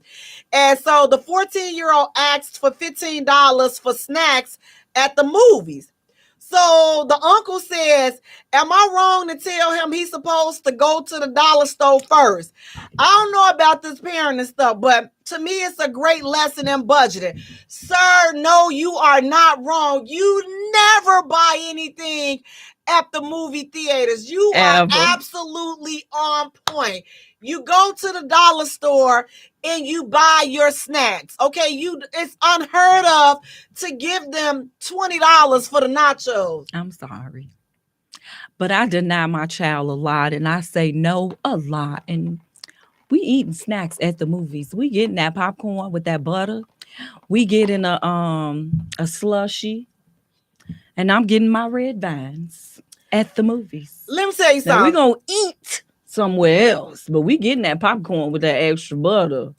And so the 14-year-old asked for $15 for snacks at the movies. So the uncle says, am I wrong to tell him he's supposed to go to the dollar store first? I don't know about this parenting stuff, but to me, it's a great lesson in budgeting. Sir, no, you are not wrong. You never buy anything at the movie theaters. You are absolutely on point. You go to the dollar store and you buy your snacks. Okay, it's unheard of to give them $20 for the nachos. I'm sorry, but I deny my child a lot, and I say no a lot. And We eating snacks at the movies. We getting that popcorn with that butter. We getting a slushy, and I'm getting my red vines at the movies. Let me tell you Now we something. gonna eat somewhere else, but we getting that popcorn with that extra butter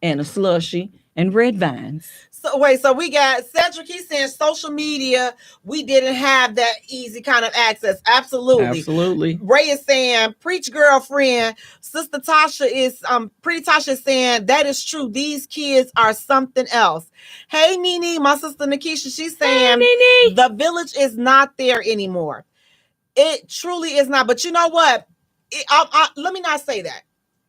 and a slushy and red vines. So we got Cedric. He's saying social media, we didn't have that easy kind of access. Absolutely. Ray is saying, preach girlfriend. Sister Tasha is Pretty Tasha is saying that is true. These kids are something else. Hey Nene, my sister Nikisha, she's saying the village is not there anymore. It truly is not. But you know what? Let me not say that.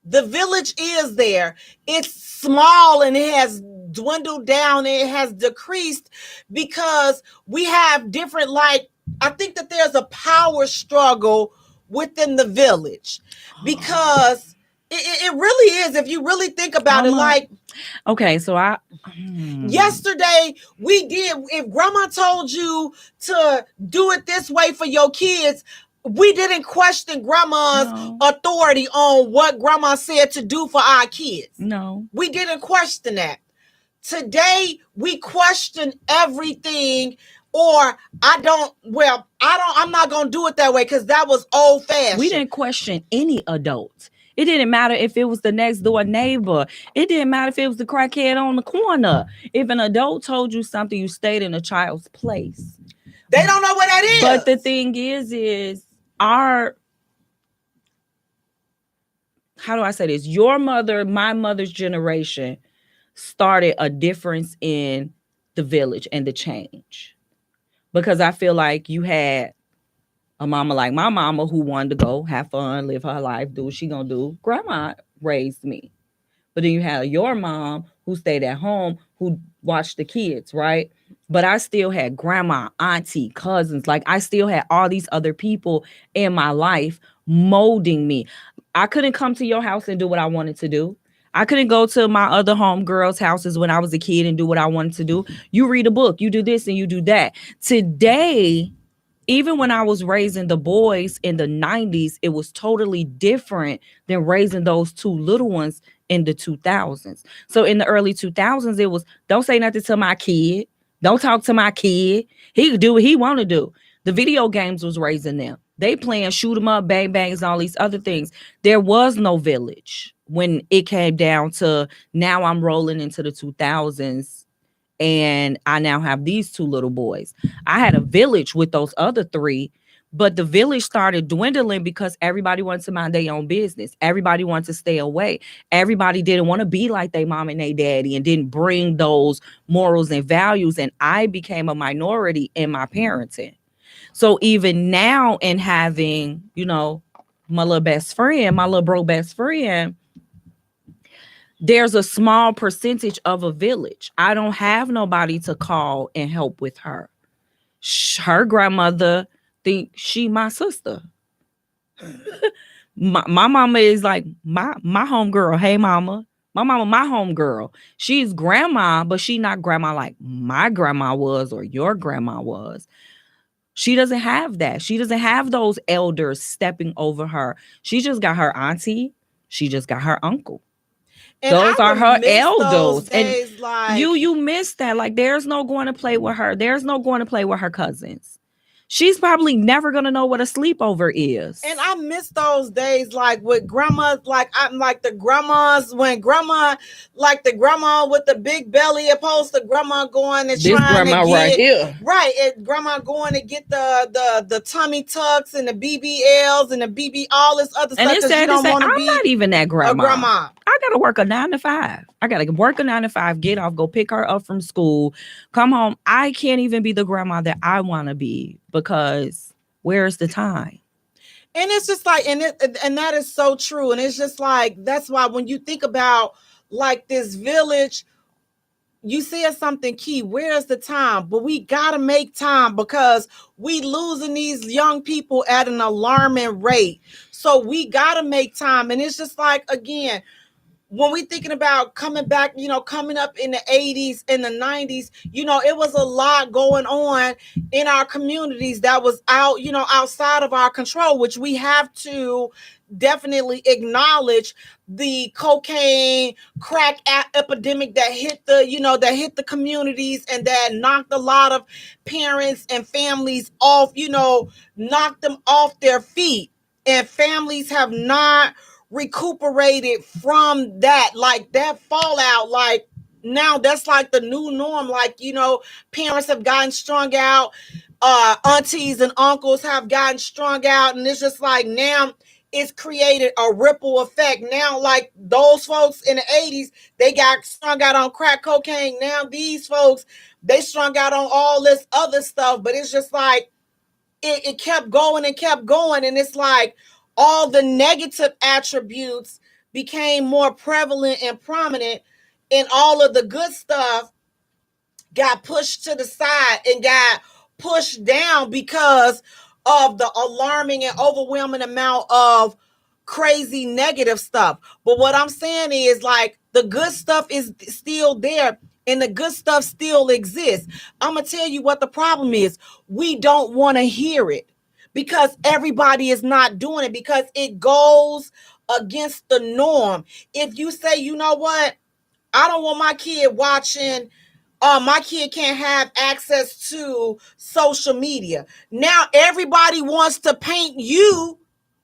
The village is there. It's small and it has dwindled down. It has decreased because we have different, like, I think that there's a power struggle within the village because it really is. If you really think about it, like, okay, so yesterday we did, if grandma told you to do it this way for your kids, we didn't question grandma's authority on what grandma said to do for our kids. No. We didn't question that. Today, we question everything, or I'm not going to do it that way because that was old fashioned. We didn't question any adult. It didn't matter if it was the next door neighbor. It didn't matter if it was the crackhead on the corner. If an adult told you something, you stayed in a child's place. They don't know what that is. But the thing is how do I say this? Your mother, my mother's generation started a difference in the village and the change. Because I feel like you had a mama like my mama who wanted to go have fun, live her life, do what she gonna do. Grandma raised me. But then you had your mom who stayed at home, who watched the kids, right? But I still had grandma, auntie, cousins. Like I still had all these other people in my life molding me. I couldn't come to your house and do what I wanted to do. I couldn't go to my other homegirls' houses when I was a kid and do what I wanted to do. You read a book, you do this and you do that. Today, even when I was raising the boys in the 90s, it was totally different than raising those two little ones in the 2000s. So in the early 2000s, it was, don't say nothing to my kid. Don't talk to my kid. He could do what he want to do. The video games was raising them. They playing shoot 'em up, bang bangs, and all these other things. There was no village when it came down to now I'm rolling into the 2000s and I now have these two little boys. I had a village with those other three, but the village started dwindling because everybody wanted to mind their own business. Everybody wanted to stay away. Everybody didn't want to be like their mom and their daddy and didn't bring those morals and values. And I became a minority in my parenting. So even now in having, my little best friend, my little bro best friend, there's a small percentage of a village. I don't have nobody to call and help with her. Her grandmother think she my sister. my mama is like my homegirl. Hey mama. My mama, my homegirl. She's grandma, but she not grandma like my grandma was or your grandma was. She doesn't have that. She doesn't have those elders stepping over her. She just got her auntie. She just got her uncle. And those are her elders. And like, you missed that. Like, there's no going to play with her. There's no going to play with her cousins. She's probably never going to know what a sleepover is. And I miss those days, like with grandmas, I'm like the grandmas, when grandma, like the grandma with the big belly, opposed to grandma going and this trying grandma to get, right here. Right, and grandma going to get the tummy tucks and the BBLs and the BB, all this other stuff. And it's sad to say, I'm not even that grandma. I got to work a 9 to 5. I got to work a 9 to 5, get off, go pick her up from school, come home. I can't even be the grandma that I want to be. Because where's the time? And it's just like, and that is so true. And it's just like, that's why when you think about like this village, you said something key. Where's the time? But we got to make time because we losing these young people at an alarming rate. So we got to make time. And it's just like, again, when we thinking about coming back, coming up in the 80s and the 90s, it was a lot going on in our communities that was outside of our control, which we have to definitely acknowledge. The cocaine crack epidemic that hit the communities, and that knocked a lot of parents and families off, knocked them off their feet, and families have not recuperated from that, like that fallout. Like now that's like the new norm. Like, parents have gotten strung out, aunties and uncles have gotten strung out, and it's just like now it's created a ripple effect. Now, like those folks in the 80s, they got strung out on crack cocaine. Now these folks, they strung out on all this other stuff. But it's just like it kept going and kept going, and it's like all the negative attributes became more prevalent and prominent, and all of the good stuff got pushed to the side and got pushed down because of the alarming and overwhelming amount of crazy negative stuff. But what I'm saying is, like, the good stuff is still there, and the good stuff still exists. I'm going to tell you what the problem is. We don't want to hear it because everybody is not doing it, because it goes against the norm. If you say, you know what, I don't want my kid watching, my kid can't have access to social media. Now everybody wants to paint you,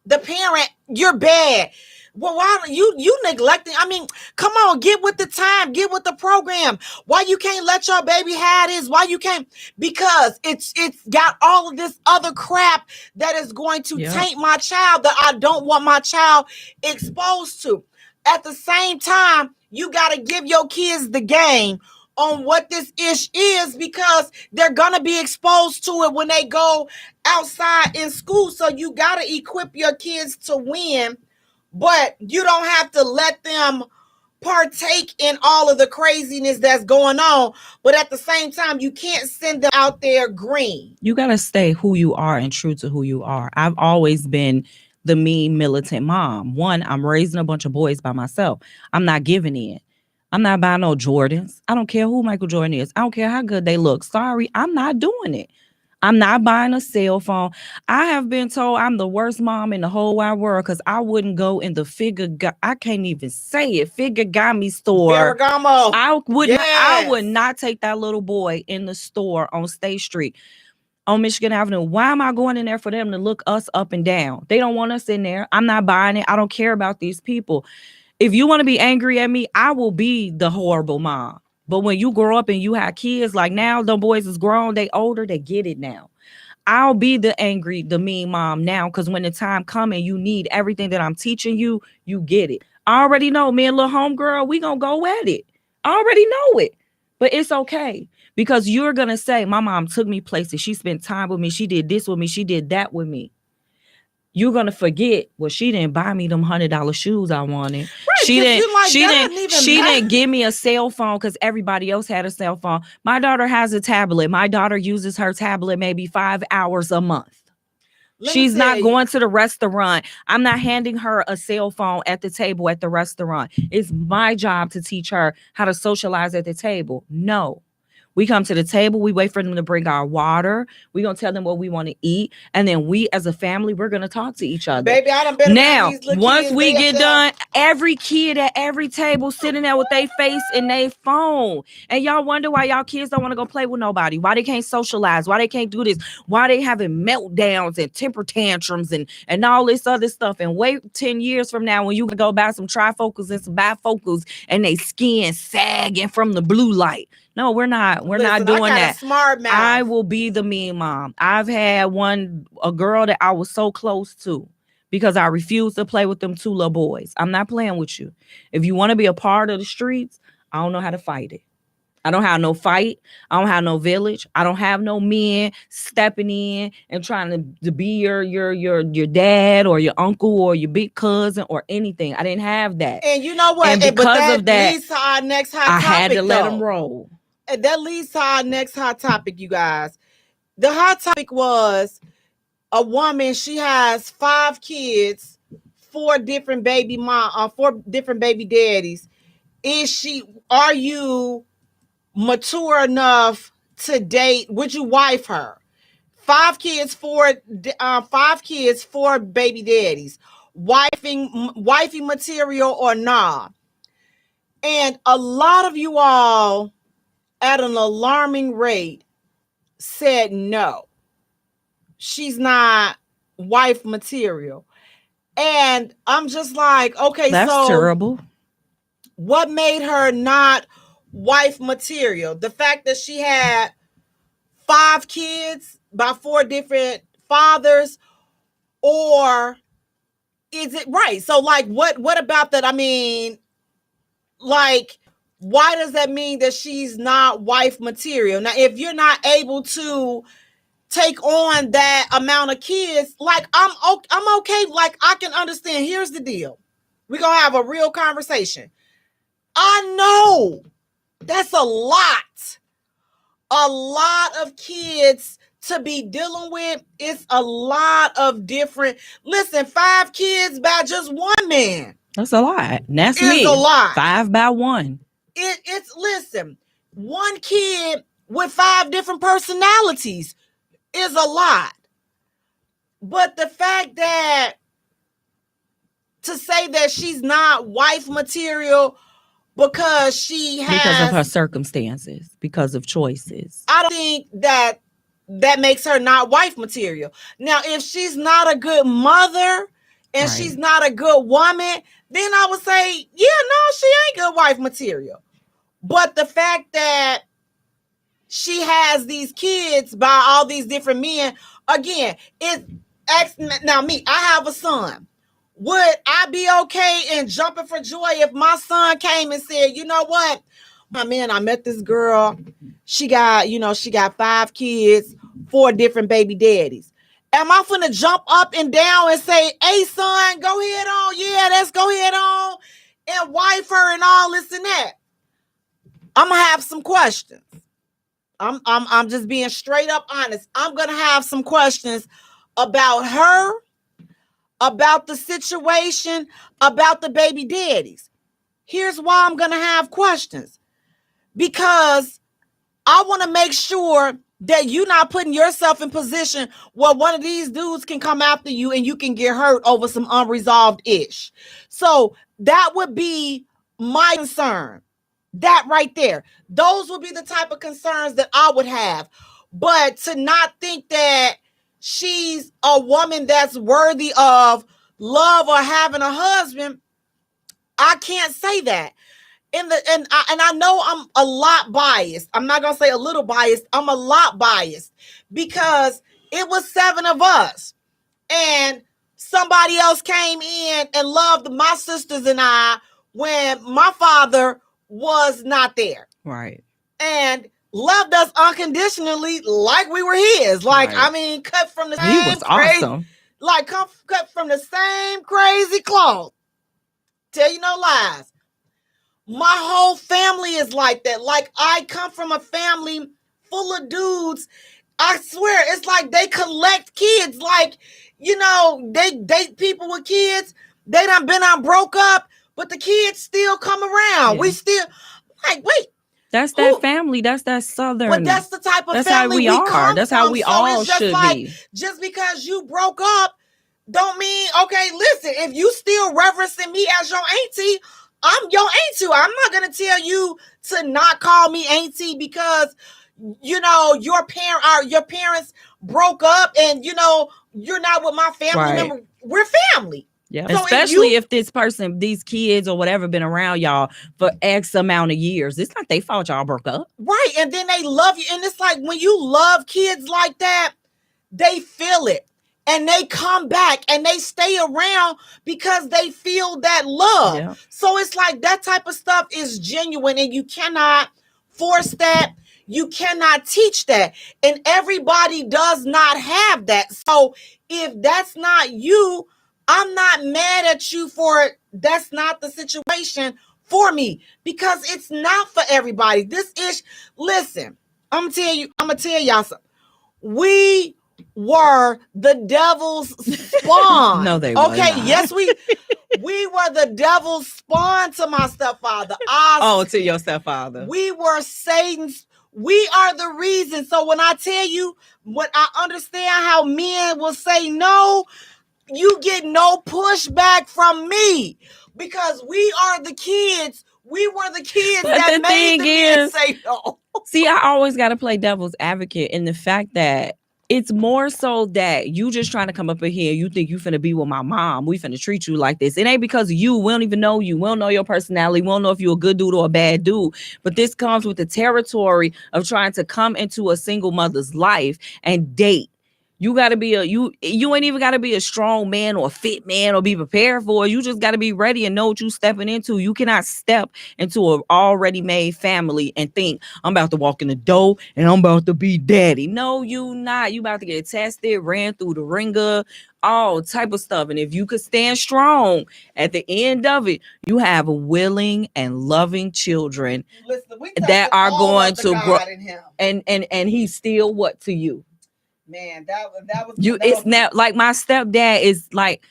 the parent, you're bad. Well, why are you neglecting? I mean, come on, get with the time, get with the program. Why you can't let your baby have this? Why you can't? Because it's got all of this other crap that is going to taint my child, that I don't want my child exposed to. At the same time, you got to give your kids the game on what this ish is, because they're going to be exposed to it when they go outside in school. So you got to equip your kids to win, but you don't have to let them partake in all of the craziness that's going on. But at the same time, you can't send them out there green. You got to stay who you are and true to who you are. I've always been the mean militant mom. One, I'm raising a bunch of boys by myself. I'm not giving in. I'm not buying no Jordans. I don't care who Michael Jordan is. I don't care how good they look. Sorry, I'm not doing it. I'm not buying a cell phone. I have been told I'm the worst mom in the whole wide world because I wouldn't go in the I can't even say it, Figurigami store. Ferragamo. I would not take that little boy in the store on State Street on Michigan Avenue. Why am I going in there for them to look us up and down? They don't want us in there. I'm not buying it. I don't care about these people. If you want to be angry at me, I will be the horrible mom. But when you grow up and you have kids, like now, the boys is grown, they older, they get it now. I'll be the angry, the mean mom now, because when the time comes and you need everything that I'm teaching you, you get it. I already know, me and little homegirl, we gonna go at it. I already know it. But it's okay, because you're going to say, my mom took me places. She spent time with me. She did this with me. She did that with me. You're going to forget, well, she didn't buy me them $100 shoes I wanted. Right, she didn't give me a cell phone because everybody else had a cell phone. My daughter has a tablet. My daughter uses her tablet maybe 5 hours a month. She's not going to the restaurant. I'm not handing her a cell phone at the table at the restaurant. It's my job to teach her how to socialize at the table. No. We come to the table. We wait for them to bring our water. We're going to tell them what we want to eat. And then we, as a family, we're going to talk to each other. Baby, I done been now, once we get done, every kid at every table sitting there with their face in their phone. And y'all wonder why y'all kids don't want to go play with nobody. Why they can't socialize. Why they can't do this. Why they having meltdowns and temper tantrums and all this other stuff. And wait 10 years from now when you can go buy some trifocals and some bifocals and they skin sagging from the blue light. No, we're not. We're not doing that. Smart mouth. I will be the mean mom. I've had a girl that I was so close to because I refused to play with them two little boys. I'm not playing with you. If you want to be a part of the streets, I don't know how to fight it. I don't have no fight. I don't have no village. I don't have no men stepping in and trying to be your dad or your uncle or your big cousin or anything. I didn't have that. And you know what? And because of that, leads to our next hot topic, I had to let them roll. And that leads to our next hot topic, you guys. The hot topic was a woman. She has 5 kids, four different baby daddies, are you mature enough to date? Would you wife her? 5 kids, 4 baby daddies. Wifey material or nah? And a lot of you all at an alarming rate said no. She's not wife material. And I'm just like, okay, that's so terrible. What made her not wife material? The fact that she had 5 kids by 4 different fathers, or is it right? So like, what about that? I mean, like, why does that mean that she's not wife material? Now, if you're not able to take on that amount of kids, like, I'm okay. Like, I can understand. Here's the deal. We're going to have a real conversation. I know that's a lot of kids to be dealing with. It's a lot of different, listen, 5 kids by just one man. That's a lot. That's me. It's a lot. 5 by 1. Listen, 1 kid with 5 different personalities is a lot. But the fact that to say that she's not wife material because because of her circumstances, because of choices, I don't think that makes her not wife material. Now, if she's not a good mother and she's not a good woman, then I would say, yeah, no, she ain't good wife material. But the fact that she has these kids by all these different men, again, now me, I have a son. Would I be okay and jumping for joy if my son came and said, you know what, my man, I met this girl. She got 5 kids, 4 different baby daddies. Am I finna jump up and down and say, hey, son, go ahead on. Yeah, let's go ahead on and wife her and all this and that? I'm gonna have some questions. I'm just being straight up honest. I'm gonna have some questions about her, about the situation, about the baby daddies. Here's why I'm gonna have questions. Because I want to make sure that you're not putting yourself in position where one of these dudes can come after you and you can get hurt over some unresolved ish. So that would be my concern. That right there. Those would be the type of concerns that I would have. But to not think that she's a woman that's worthy of love or having a husband, I can't say that. And I know I'm a lot biased. I'm not gonna say a little biased. I'm a lot biased because it was 7 of us, and somebody else came in and loved my sisters and I when my father was not there, right? And loved us unconditionally, like we were his. Like, right. I mean, cut from the he was awesome. Like cut from the same crazy cloth. Tell you no lies. My whole family is like that. Like, I come from a family full of dudes. I swear, it's like they collect kids. Like, they date people with kids. They done been on broke up, but the kids still come around. Yeah. We still, like, wait. That's that family. That's that Southern. But that's the type of that's family how we are. Come that's from. how we so all it's just should like, be. Just because you broke up, don't mean, okay, listen, if you still reverencing me as your auntie, I'm your auntie. I'm not going to tell you to not call me auntie because, your parents broke up and, you're not with my family member. We're family. Yeah. So especially if this person, these kids or whatever been around y'all for X amount of years. It's not their fault y'all broke up. Right. And then they love you. And it's like when you love kids like that, they feel it. And they come back and they stay around because they feel that love. Yeah. So it's like that type of stuff is genuine and you cannot force that. You cannot teach that. And everybody does not have that. So if that's not you, I'm not mad at you for it. That's not the situation for me because it's not for everybody. This is, listen, I'm going to tell y'all something. We were the devil's spawn. No, they were okay, not. yes, we were the devil's spawn to my stepfather. To your stepfather. We were Satan's. We are the reason. So when I tell you, when I understand how men will say no, you get no pushback from me because we are the kids. We were the kids that made the men say no. See, I always got to play devil's advocate in the fact that it's more so that you just trying to come up in here. You think you finna be with my mom. We finna treat you like this. It ain't because of you. We don't even know you. We don't know your personality. We don't know if you're a good dude or a bad dude. But this comes with the territory of trying to come into a single mother's life and date. You got to be you ain't even got to be a strong man or a fit man or be prepared for it. You just got to be ready and know what you stepping into. You cannot step into an already made family and think, I'm about to walk in the door and I'm about to be daddy. No, you not. You about to get tested, ran through the ringer, all type of stuff. And if you could stand strong at the end of it, you have willing and loving children. Listen, that are going to grow. And he's still what to you? Man, that was you. It's not like my stepdad is like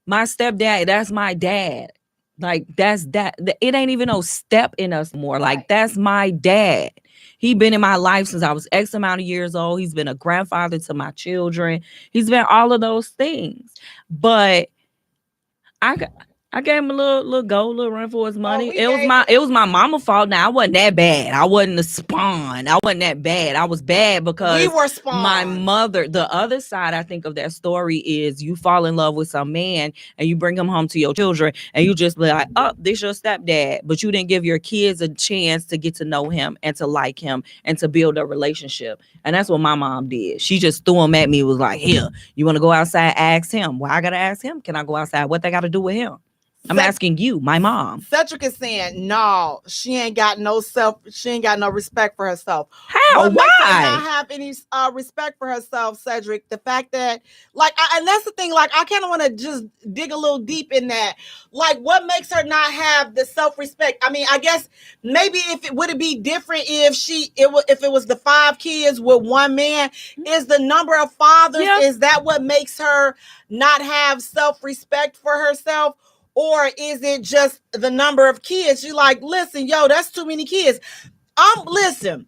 my stepdad. That's my dad. Like that's that. It ain't even no step in us more. Like Right. That's my dad. He been in my life since I was X amount of years old. He's been a grandfather to my children. He's been all of those things. But I gave him a little run for his money. It was my mama's fault. Now I wasn't that bad. I wasn't a spawn. I wasn't that bad. I was bad because we were spawned. My mother. The other side, I think, of that story is you fall in love with some man and you bring him home to your children and you just be like, oh, this your stepdad, but you didn't give your kids a chance to get to know him and to like him and to build a relationship. And that's what my mom did. She just threw him at me. Was like, here, you want to go outside? Ask him. Why I gotta ask him? Can I go outside? What they got to do with him? I'm asking you, my mom. Cedric is saying, no, she ain't got no respect for herself. How? What Why? makes her not have any respect for herself, Cedric? The fact that, like, and that's the thing, like, I kind of want to just dig a little deep in that. Like, what makes her not have the self-respect? I mean, I guess maybe would it be different if it was the 5 kids with one man? Is the number of fathers, is that what makes her not have self-respect for herself? Or is it just the number of kids? You're like, listen, yo, that's too many kids. Listen,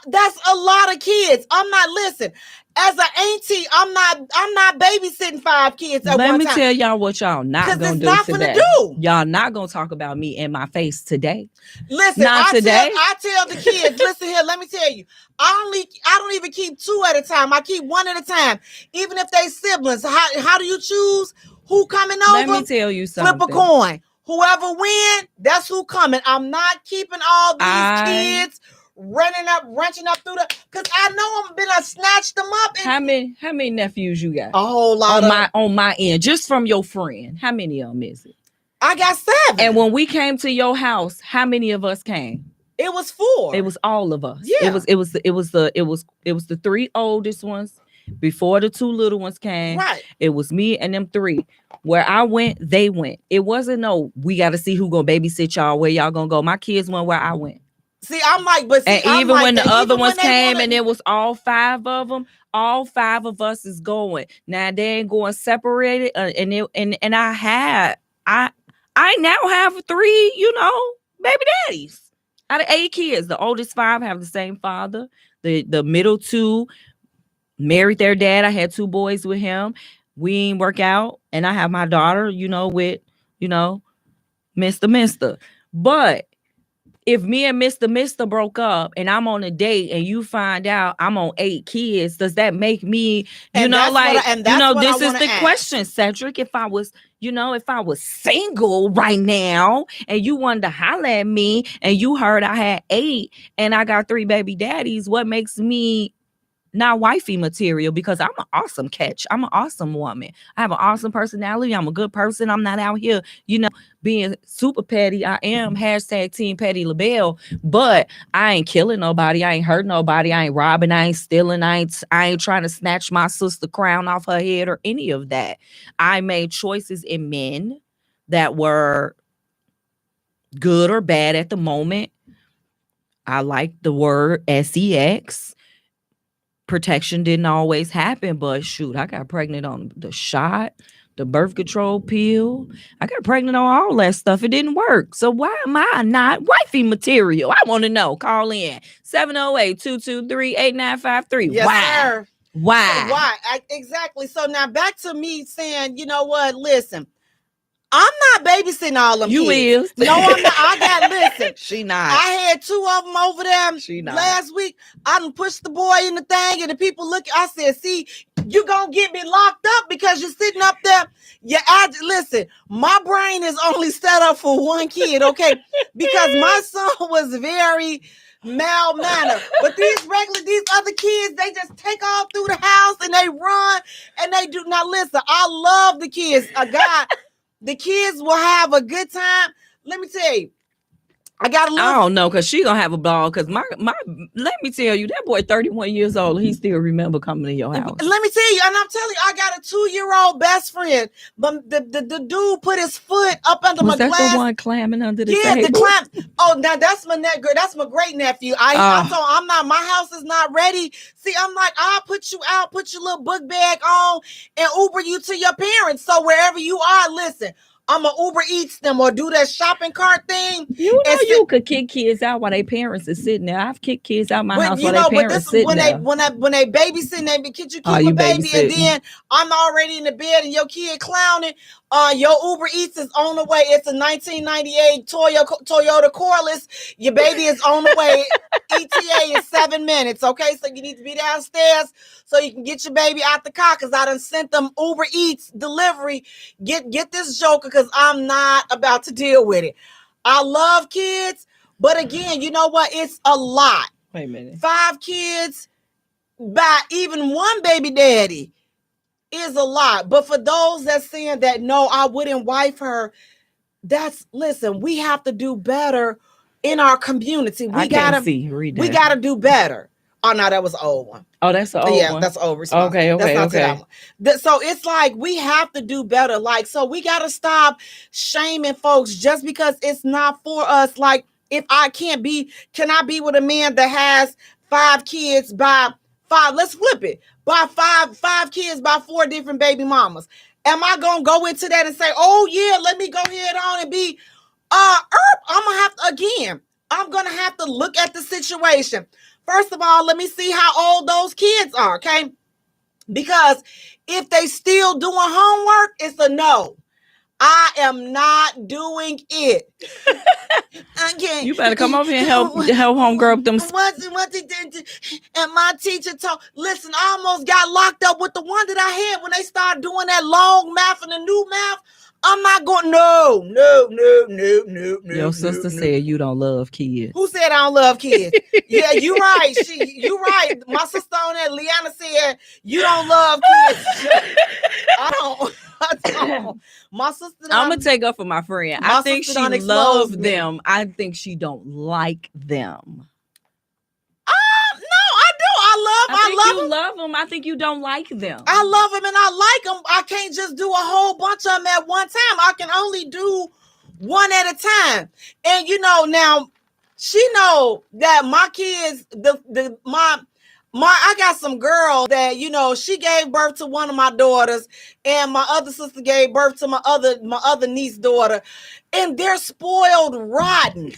that's a lot of kids. Listen, as an auntie, I'm not babysitting 5 kids at one time. Let me tell y'all what y'all not gonna do today. Y'all not gonna talk about me in my face today. Listen, I tell the kids, listen here, let me tell you, I don't even keep 2 at a time. I keep 1 at a time. Even if they siblings. How do you choose who coming over? Let me tell you something. Flip a coin. Whoever win, that's who coming. I'm not keeping all these kids wrenching up through because I know I'm gonna snatch them up. How many nephews you got? A whole lot on my end, just from your friend. How many of them is it? I got 7. And when we came to your house, how many of us came? It was 4. It was all of us. Yeah. It was the 3 oldest ones before the 2 little ones came. Right. It was me and them 3. Where I went, they went. It wasn't no, we got to see who gonna babysit y'all, where y'all gonna go. My kids went where I went. See, I'm like, but see, and even when the other ones came and it was all 5 of them, all 5 of us is going. Now they ain't going separated, and I now have 3, baby daddies. Out of 8 kids, the oldest 5 have the same father. The middle 2 married their dad. I had 2 boys with him. We ain't work out, and I have my daughter, with Mr. But if me and Mr. broke up and I'm on a date and you find out I'm on 8 kids, does that make me, this is the question, Cedric. If I was single right now and you wanted to holler at me and you heard I had 8 and I got 3 baby daddies, what makes me not wifey material? Because I'm an awesome catch. I'm an awesome woman. I have an awesome personality. I'm a good person. I'm not out here, being super petty. I am #Team Petty LaBelle, but I ain't killing nobody. I ain't hurting nobody. I ain't robbing. I ain't stealing. I ain't trying to snatch my sister crown off her head or any of that. I made choices in men that were good or bad at the moment. I like the word sex. protection didn't always happen, but shoot, I got pregnant on the shot, the birth control pill. I got pregnant on all that stuff. It didn't work. So why am I not wifey material? I want to know. Call in 708-223-8953. Yes, Why? sir. Why? Exactly. So now back to me saying, you know what? Listen, I'm not babysitting all them You kids. is. No, I'm not. I got, listen. She not. I had 2 of them over there She not. last week. I done pushed the boy in the thing, and the people look. I said, see, you gonna get me locked up because you're sitting up there. Listen, my brain is only set up for one kid, okay? Because my son was very mild-mannered. But these other kids, they just take off through the house and they run and they do. Now, listen, I love the kids. God, the kids will have a good time. Let me tell you, I got a little. I don't know, because she gonna have a ball. Because my let me tell you, that boy 31 years old, he still remember coming to your house. Let me tell you, and I'm telling you, I got a 2-year-old best friend, but the dude put his foot up under my glass. Was that the one clamming under the table? Yeah, the clam. Oh, now that's my great nephew. I told him, I'm not. My house is not ready. See, I'm like, I'll put you out, put your little book bag on, and Uber you to your parents. So wherever you are, listen. I'm going to Uber Eats them or do that shopping cart thing. You know, you could kick kids out while their parents are sitting there. I've kicked kids out my house while their parents sitting there. When they babysitting, they kid you keep a baby, and then I'm already in the bed and your kid clowning. Your Uber Eats is on the way. It's a 1998 Toyota Corolla. Your baby is on the way. ETA is 7 minutes. Okay, so you need to be downstairs so you can get your baby out the car, because I done sent them Uber Eats delivery. Get this joker, because I'm not about to deal with it. I love kids, but again, you know what? It's a lot. Wait a minute. 5 kids by even one baby daddy is a lot. But for those that saying that, no, I wouldn't wife her, listen, we have to do better in our community. We gotta do better. Oh no, that was an old one. Oh, that's the old one. Yeah, that's old response. Okay. So it's like we have to do better. Like, so we gotta stop shaming folks just because it's not for us. Like, if I can I be with a man that has 5 kids by 5? Let's flip it. By 5 kids by 4 different baby mamas. Am I gonna go into that and say, oh yeah, let me go head on and be I'm gonna have to look at the situation. First of all, let me see how old those kids are, okay? Because if they still doing homework, it's a no. I am not doing it. Again, you better come over here and help homegirl with them. And my teacher told, listen, I almost got locked up with the one that I had when they started doing that long math and the new math. I'm not going, no. Your sister said you don't love kids. Who said I don't love kids? Yeah, you right. You right. My sister on that, Liana, said you don't love kids. I don't. My sister. I'm gonna take up for my friend. I think she loves them. I think she don't like them. I love them. I think you don't like them. I love them and I like them. I can't just do a whole bunch of them at one time. I can only do one at a time. And now she know that my kids, I got some girl that, she gave birth to one of my daughters, and my other sister gave birth to my other niece daughter, and they're spoiled rotten.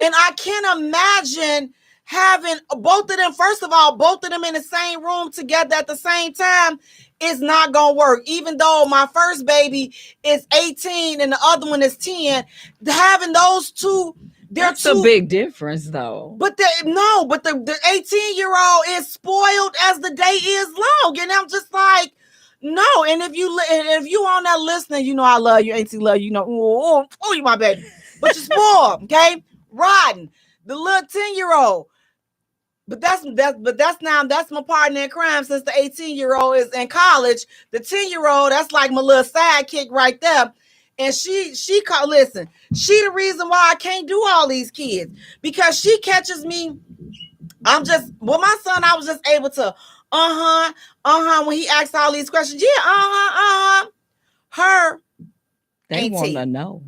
And I can't imagine having both of them. First of all, both of them in the same room together at the same time is not gonna work. Even though my first baby is 18 and the other one is 10, having those two, that's a big difference though. But the 18-year-old is spoiled as the day is long, and I'm just like, no. And if you on that listening, I love you, auntie, love you. Oh, you my baby, but you're spoiled, okay? Riding the little 10-year-old. But that's my partner in crime, since the 18-year-old is in college. The 10-year-old, that's like my little sidekick right there. And she the reason why I can't do all these kids, because she catches me. With my son, I was just able to, when he asks all these questions. Yeah, Her. They want to know.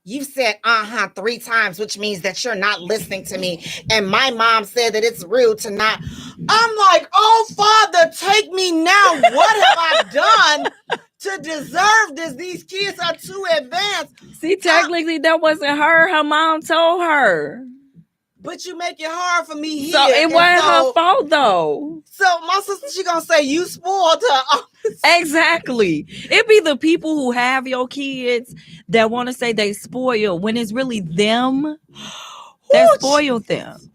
you said 3 times, which means that you're not listening to me. And my mom said that it's rude to not. I'm like, oh, Father, take me now. What have I done to deserve this? These kids are too advanced. See, technically, that wasn't her. Her mom told her. But you make it hard for me here. So it wasn't her fault, though. So my sister, she gonna say you spoiled her. Exactly. It be the people who have your kids that want to say they spoil when it's really them that spoiled them.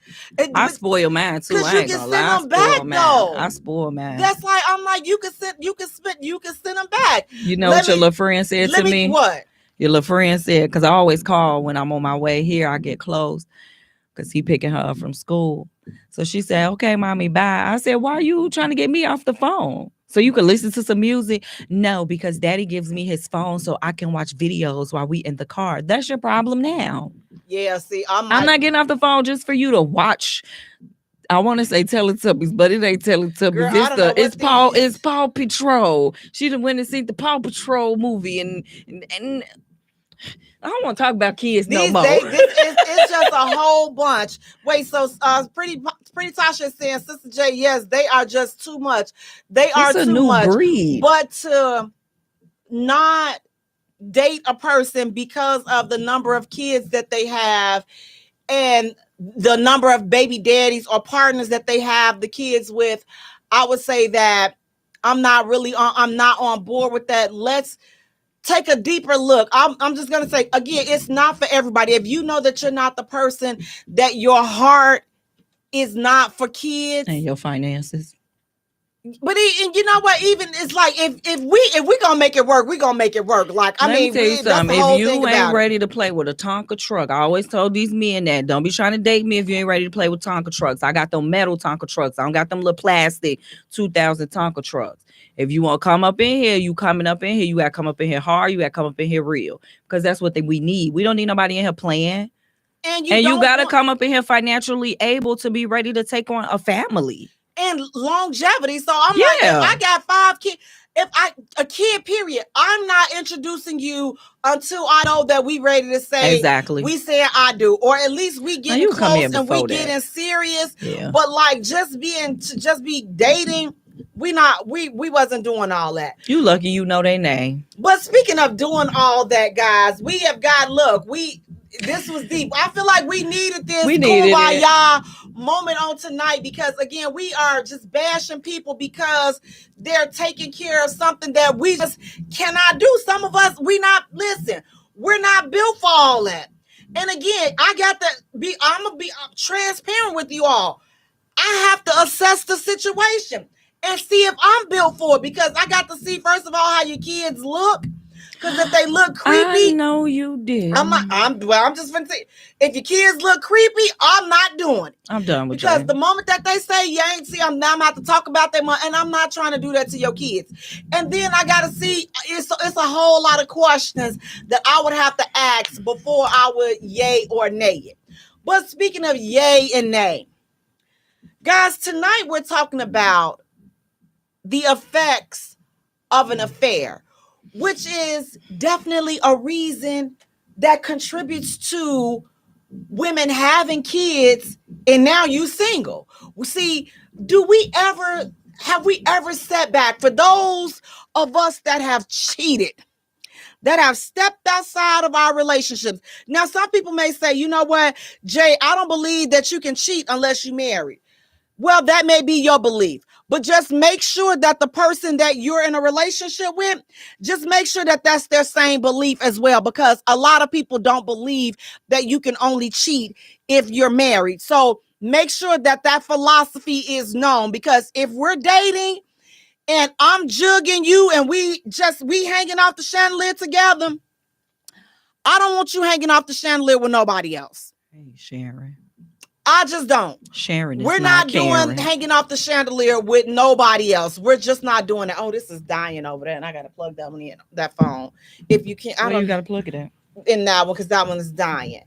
I spoil mine too. I ain't gonna lie. Them back, though. I spoil mine. That's like, I'm like, you can send them back. You know what your little friend said to me? What? Your little friend said, because I always call when I'm on my way here, I get close because he picking her up from school. So she said, okay, mommy, bye. I said, why are you trying to get me off the phone? So you can listen to some music? No, because daddy gives me his phone so I can watch videos while we in the car. That's your problem now. Yeah, see, I'm not getting off the phone just for you to watch. I want to say Teletubbies, but it ain't Teletubbies. Girl, it's Paw Patrol. She done went and seen the Paw Patrol movie, and I don't want to talk about kids no more. It's just a whole bunch. Wait, so pretty Tasha is saying, Sister J, yes, they are just too much. They are too new much. Breed. But to not date a person because of the number of kids that they have and the number of baby daddies or partners that they have the kids with, I would say that I'm not on board with that. Let's take a deeper look. I'm just going to say, again, it's not for everybody. If you know that you're not the person, that your heart is not for kids. And your finances. But you know what? Even it's like if we gonna make it work, we gonna make it work. Like Let me tell you something. If you ain't ready to play with a Tonka truck, I always told these men that don't be trying to date me if you ain't ready to play with Tonka trucks. I got them metal Tonka trucks. I don't got them little plastic 2000 Tonka trucks. If you want to come up in here, you coming up in here. You got to come up in here hard. You got to come up in here real, because that's what we need. We don't need nobody in here playing. And you got to come up in here financially able to be ready to take on a family. And longevity. So I'm like, if I got 5 kids, a kid, period, I'm not introducing you until I know that we ready to say exactly. We said I do, or at least we getting close and we getting serious. Yeah. But like just be dating, we wasn't doing all that. You lucky you know their name. But speaking of doing all that, guys, we have got this was deep. I feel like we needed this Kumbaya moment on tonight, because again, we are just bashing people because they're taking care of something that we just cannot do. Some of us, we're not built for all that. And again, I'm gonna be transparent with you all. I have to assess the situation and see if I'm built for it, because I got to see, first of all, how your kids look. Because if they look creepy, I know you did. I'm just gonna say, if your kids look creepy, I'm not doing it. I'm done with because the moment that they say you ain't see, I'm about to talk about them, and I'm not trying to do that to your kids. And then I gotta see, it's a whole lot of questions that I would have to ask before I would yay or nay it. But speaking of yay and nay, guys, tonight we're talking about the effects of an affair, which is definitely a reason that contributes to women having kids and now you single. See, have we ever set back, for those of us that have cheated, that have stepped outside of our relationships? Now, some people may say, you know what, Jay, I don't believe that you can cheat unless you're married. Well, that may be your belief, but just make sure that the person that you're in a relationship with, just make sure that that's their same belief as well, because a lot of people don't believe that you can only cheat if you're married. So make sure that philosophy is known, because if we're dating and I'm jugging you and we hanging off the chandelier together, I don't want you hanging off the chandelier with nobody else. Hey, Sharon. I just don't. Sharon is We're not doing hanging off the chandelier with nobody else. We're just not doing it. Oh, this is dying over there, and I gotta plug that one in, that phone. If you can't, you gotta plug it in that one, because that one is dying.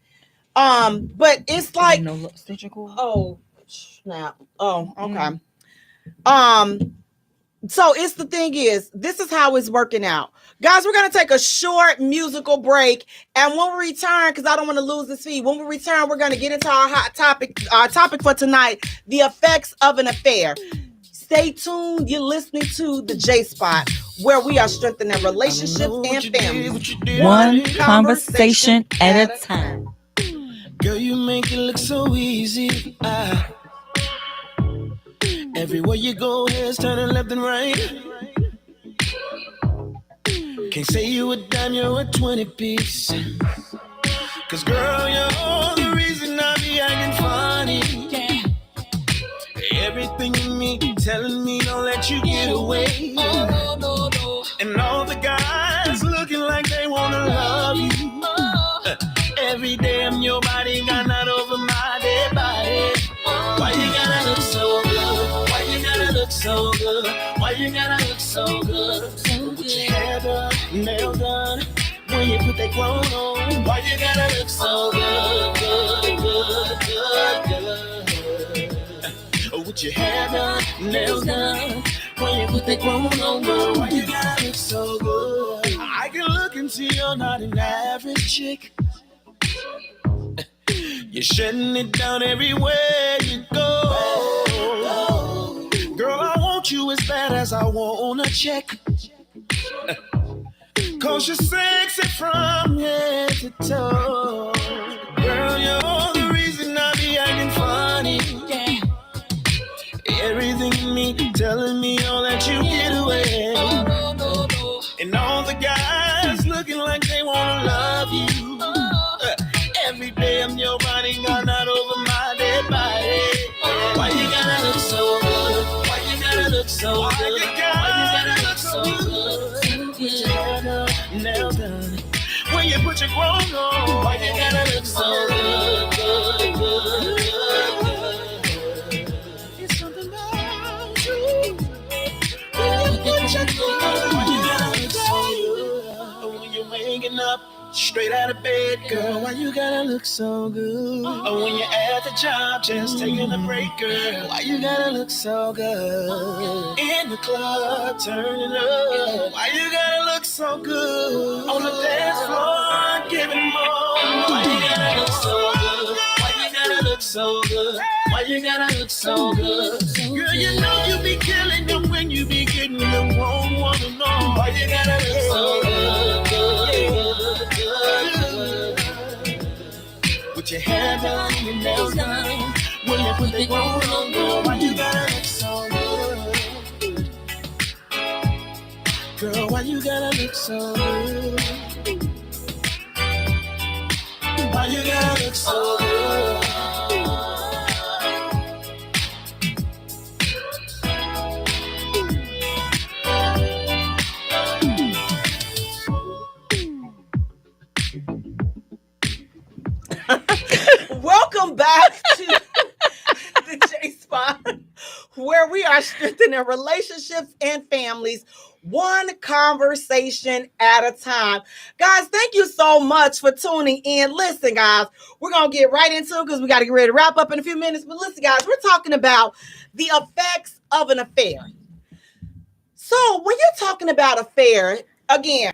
But it's like, oh snap. Oh, okay. So it's the thing is, this is how it's working out. Guys, we're going to take a short musical break. And when we return, because I don't want to lose this feed, when we return, we're going to get into our hot topic. Our topic for tonight, the effects of an affair. Stay tuned. You're listening to the J Spot, where we are strengthening relationships and families. One conversation at a time. Girl, you make it look so easy. Everywhere you go, heads turning left and right. Can't say you a dime, you're a 20 piece. Cause girl, you're the reason I be acting funny. Everything in me telling me don't let you get away. And all the guys looking like they wanna love you. Every day I'm your body, got not over my dead body. Why you gotta look so good? Why you gotta look so good? Why you gotta look so good? Put your hair done, nail done. When you put that clone on, why you gotta look so good, good, good, good, good? With your hair done, nails done. When you put that clone on, girl, why you gotta look so good? I can look and see you're not an average chick. You're shutting it down everywhere you go. Girl, I want you as bad as I want a check. Cause you're sexy from head to toe. Girl, you're the reason I be acting funny. Everything in me telling me all that you get away. And all the guys looking like they wanna love you. Every day I'm your body, got not over my dead body. Why you gotta look so good? Why you gotta look so good? Why you gotta look so good? Put your hair done, nail done. When you put your clothes on, why you gotta look so good, good, good, good, good? It's something about you. When you put your clothes on, why you gotta look so good? When you're waking up straight out of bed, girl, why you gotta look so good? Oh, when you're at the job, just taking a break, girl, why you gotta look so good? In the club, turning up, why you gotta look so good? On the dance floor, giving more, why you gotta look so good? Why you gotta look so good? Why you gotta look so good? Girl, you know you be killing them when you be getting them wrong, wanna know why you gotta look so good, good, good. With your hair done, your nails done. When you put the gold on, girl, why you gotta look so good? Girl, why you gotta look so good? Why you gotta look so good? Welcome back to the J Spot, where we are strengthening relationships and families, one conversation at a time. Guys, thank you so much for tuning in. Listen, guys, we're going to get right into it because we got to get ready to wrap up in a few minutes. But listen, guys, we're talking about the effects of an affair. So when you're talking about affair, again,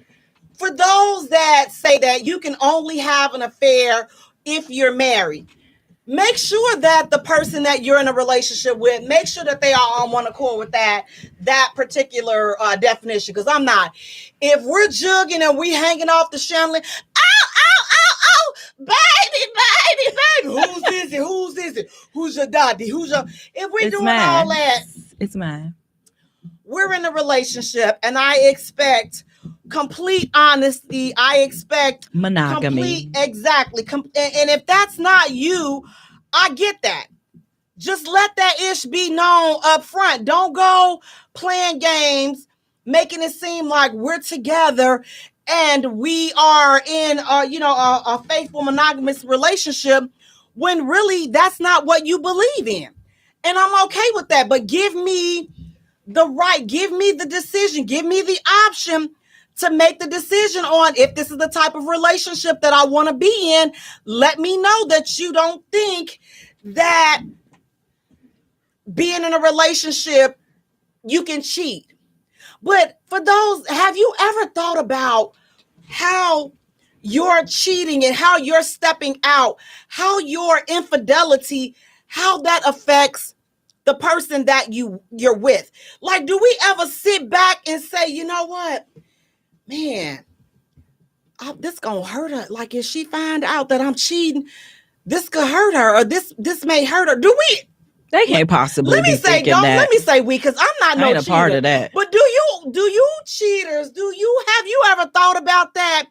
for those that say that you can only have an affair if you're married, make sure that the person that you're in a relationship with, make sure that they are on one accord with that particular definition, because I'm not. If we're jugging and we hanging off the chandelier, baby, who's this? Who's your daddy? If we're doing all that, it's mine. We're in a relationship, and I expect complete honesty. I expect monogamy. Exactly. And if that's not you, I get that. Just let that ish be known up front. Don't go playing games, making it seem like we're together and we are in a faithful monogamous relationship when really that's not what you believe in. And I'm okay with that. But give me the right, give me the decision, give me the option to make the decision on if this is the type of relationship that I want to be in. Let me know that you don't think that being in a relationship, you can cheat. But for those, have you ever thought about how your cheating and how you're stepping out, how your infidelity, how that affects the person that you're with? Like, do we ever sit back and say, you know what, man, this gonna hurt her? Like, if she find out that I'm cheating, this could hurt her, or this may hurt her. Do we? They can't possibly Let me be say, thinking that. let me say we, because I'm not no I ain't a cheater. part of that. But do you cheaters, have you ever thought about that?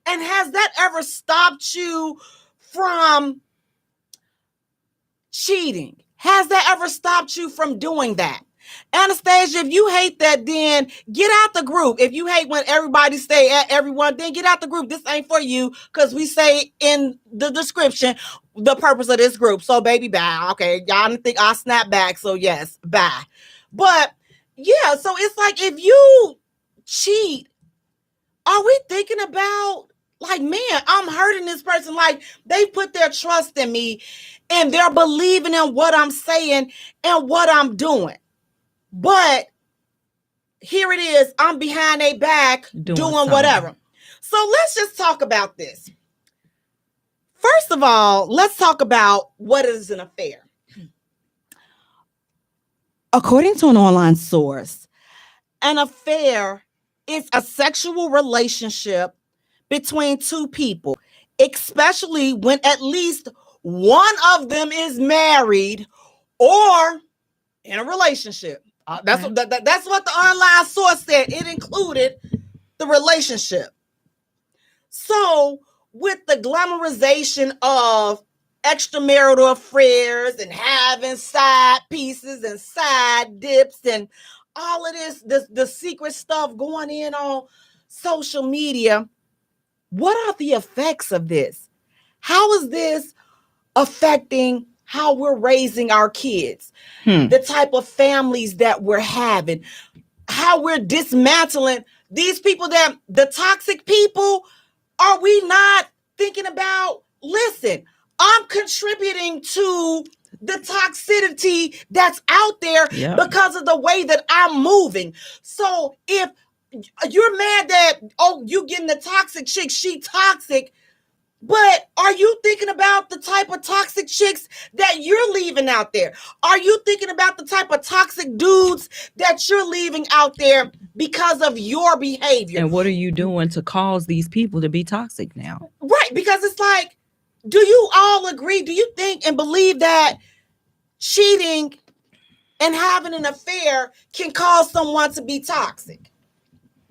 And has that ever stopped you from cheating? Has that ever stopped you from doing that? Anastasia, if you hate that, then get out the group. If you hate when everybody stay at everyone, then get out the group. This ain't for you, because we say in the description the purpose of this group. So baby, bye. Okay, y'all don't think I'll snap back. So yes, bye. But yeah, so it's like, if you cheat, are we thinking about, like, man, I'm hurting this person. Like, they put their trust in me and they're believing in what I'm saying and what I'm doing. But here it is, I'm behind their back doing whatever. So let's just talk about this. First of all, let's talk about what is an affair. According to an online source, an affair is a sexual relationship between two people, especially when at least one of them is married or in a relationship. That's what the online source said. It included the relationship. So with the glamorization of extramarital affairs and having side pieces and side dips and all of the secret stuff going in on social media, what are the effects of this? How is this affecting how we're raising our kids? The type of families that we're having, how we're dismantling these people, that the toxic people. Are we not thinking about, listen, I'm contributing to the toxicity that's out there because of the way that I'm moving. So if you're mad that, you getting the toxic chick, she toxic, but are you thinking about the type of toxic chicks that you're leaving out there? Are you thinking about the type of toxic dudes that you're leaving out there because of your behavior? And what are you doing to cause these people to be toxic now? Right, because it's like, do you all agree? Do you think and believe that cheating and having an affair can cause someone to be toxic?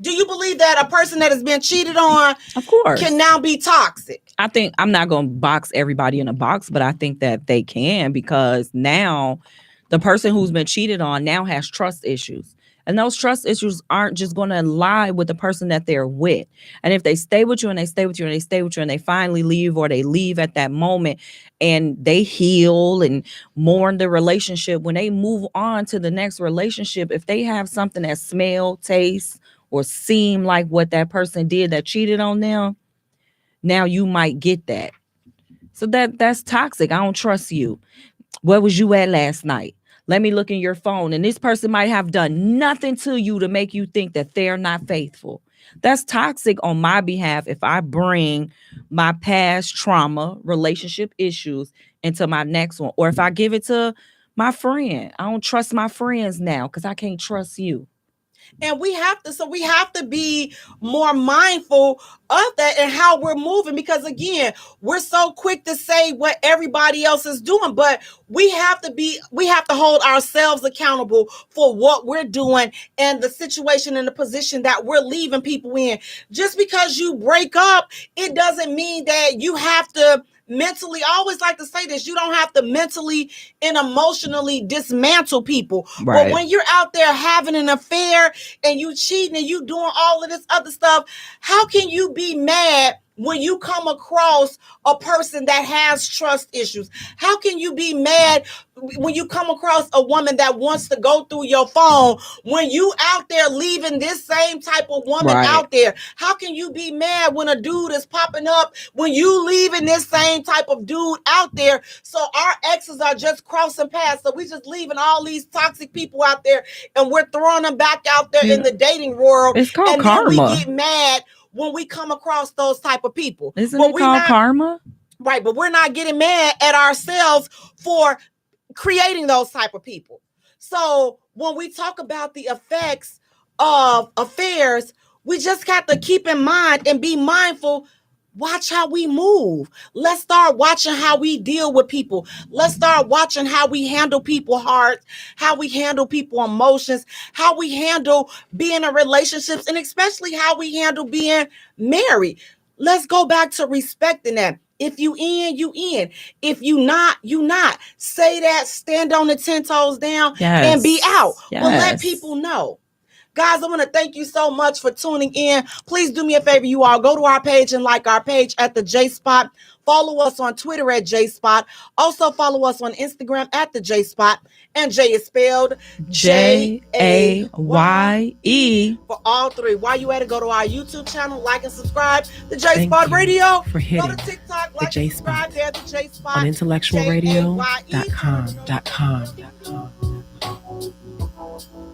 Do you believe that a person that has been cheated on, of course, can now be toxic? I think, I'm not going to box everybody in a box, but I think that they can, because now the person who's been cheated on now has trust issues. And those trust issues aren't just going to lie with the person that they're with. And if they stay with you and they stay with you and they stay with you and they finally leave, or they leave at that moment and they heal and mourn the relationship, when they move on to the next relationship, if they have something that smell, taste, or seem like what that person did that cheated on them, now you might get that. So that's toxic. I don't trust you. Where was you at last night? Let me look in your phone. And this person might have done nothing to you to make you think that they're not faithful. That's toxic on my behalf if I bring my past trauma, relationship issues into my next one. Or if I give it to my friend. I don't trust my friends now because I can't trust you. And we have to be more mindful of that and how we're moving, because again, we're so quick to say what everybody else is doing, but we have to hold ourselves accountable for what we're doing and the situation and the position that we're leaving people in. Just because you break up, it doesn't mean that you have to mentally, I always like to say this, you don't have to mentally and emotionally dismantle people. Right. But when you're out there having an affair and you cheating and you doing all of this other stuff, how can you be mad when you come across a person that has trust issues? How can you be mad when you come across a woman that wants to go through your phone when you out there leaving this same type of woman out there? How can you be mad when a dude is popping up when you leaving this same type of dude out there? So our exes are just crossing paths. So we just leaving all these toxic people out there and we're throwing them back out there in the dating world. It's called and karma. Then we get mad when we come across those type of people. Isn't it called karma? Right, but we're not getting mad at ourselves for creating those type of people. So when we talk about the effects of affairs, we just got to keep in mind and be mindful. Watch how we move. Let's start watching how we deal with people. Let's start watching how we handle people's hearts, how we handle people's emotions, how we handle being in relationships, and especially how we handle being married. Let's go back to respecting that. If you in, you in. If you not, you not. Say that, stand on the 10 toes down and be out. But let people know. Guys, I want to thank you so much for tuning in. Please do me a favor, you all. Go to our page and like our page at the J Spot. Follow us on Twitter at J Spot. Also follow us on Instagram at the J Spot. And Jay is spelled Jaye. For all three. While you at it, go to our YouTube channel, like and subscribe. The J Spot Radio. For hitting go to TikTok, like the J and subscribe Spot there, the J Spot. on IntellectualRadio.com.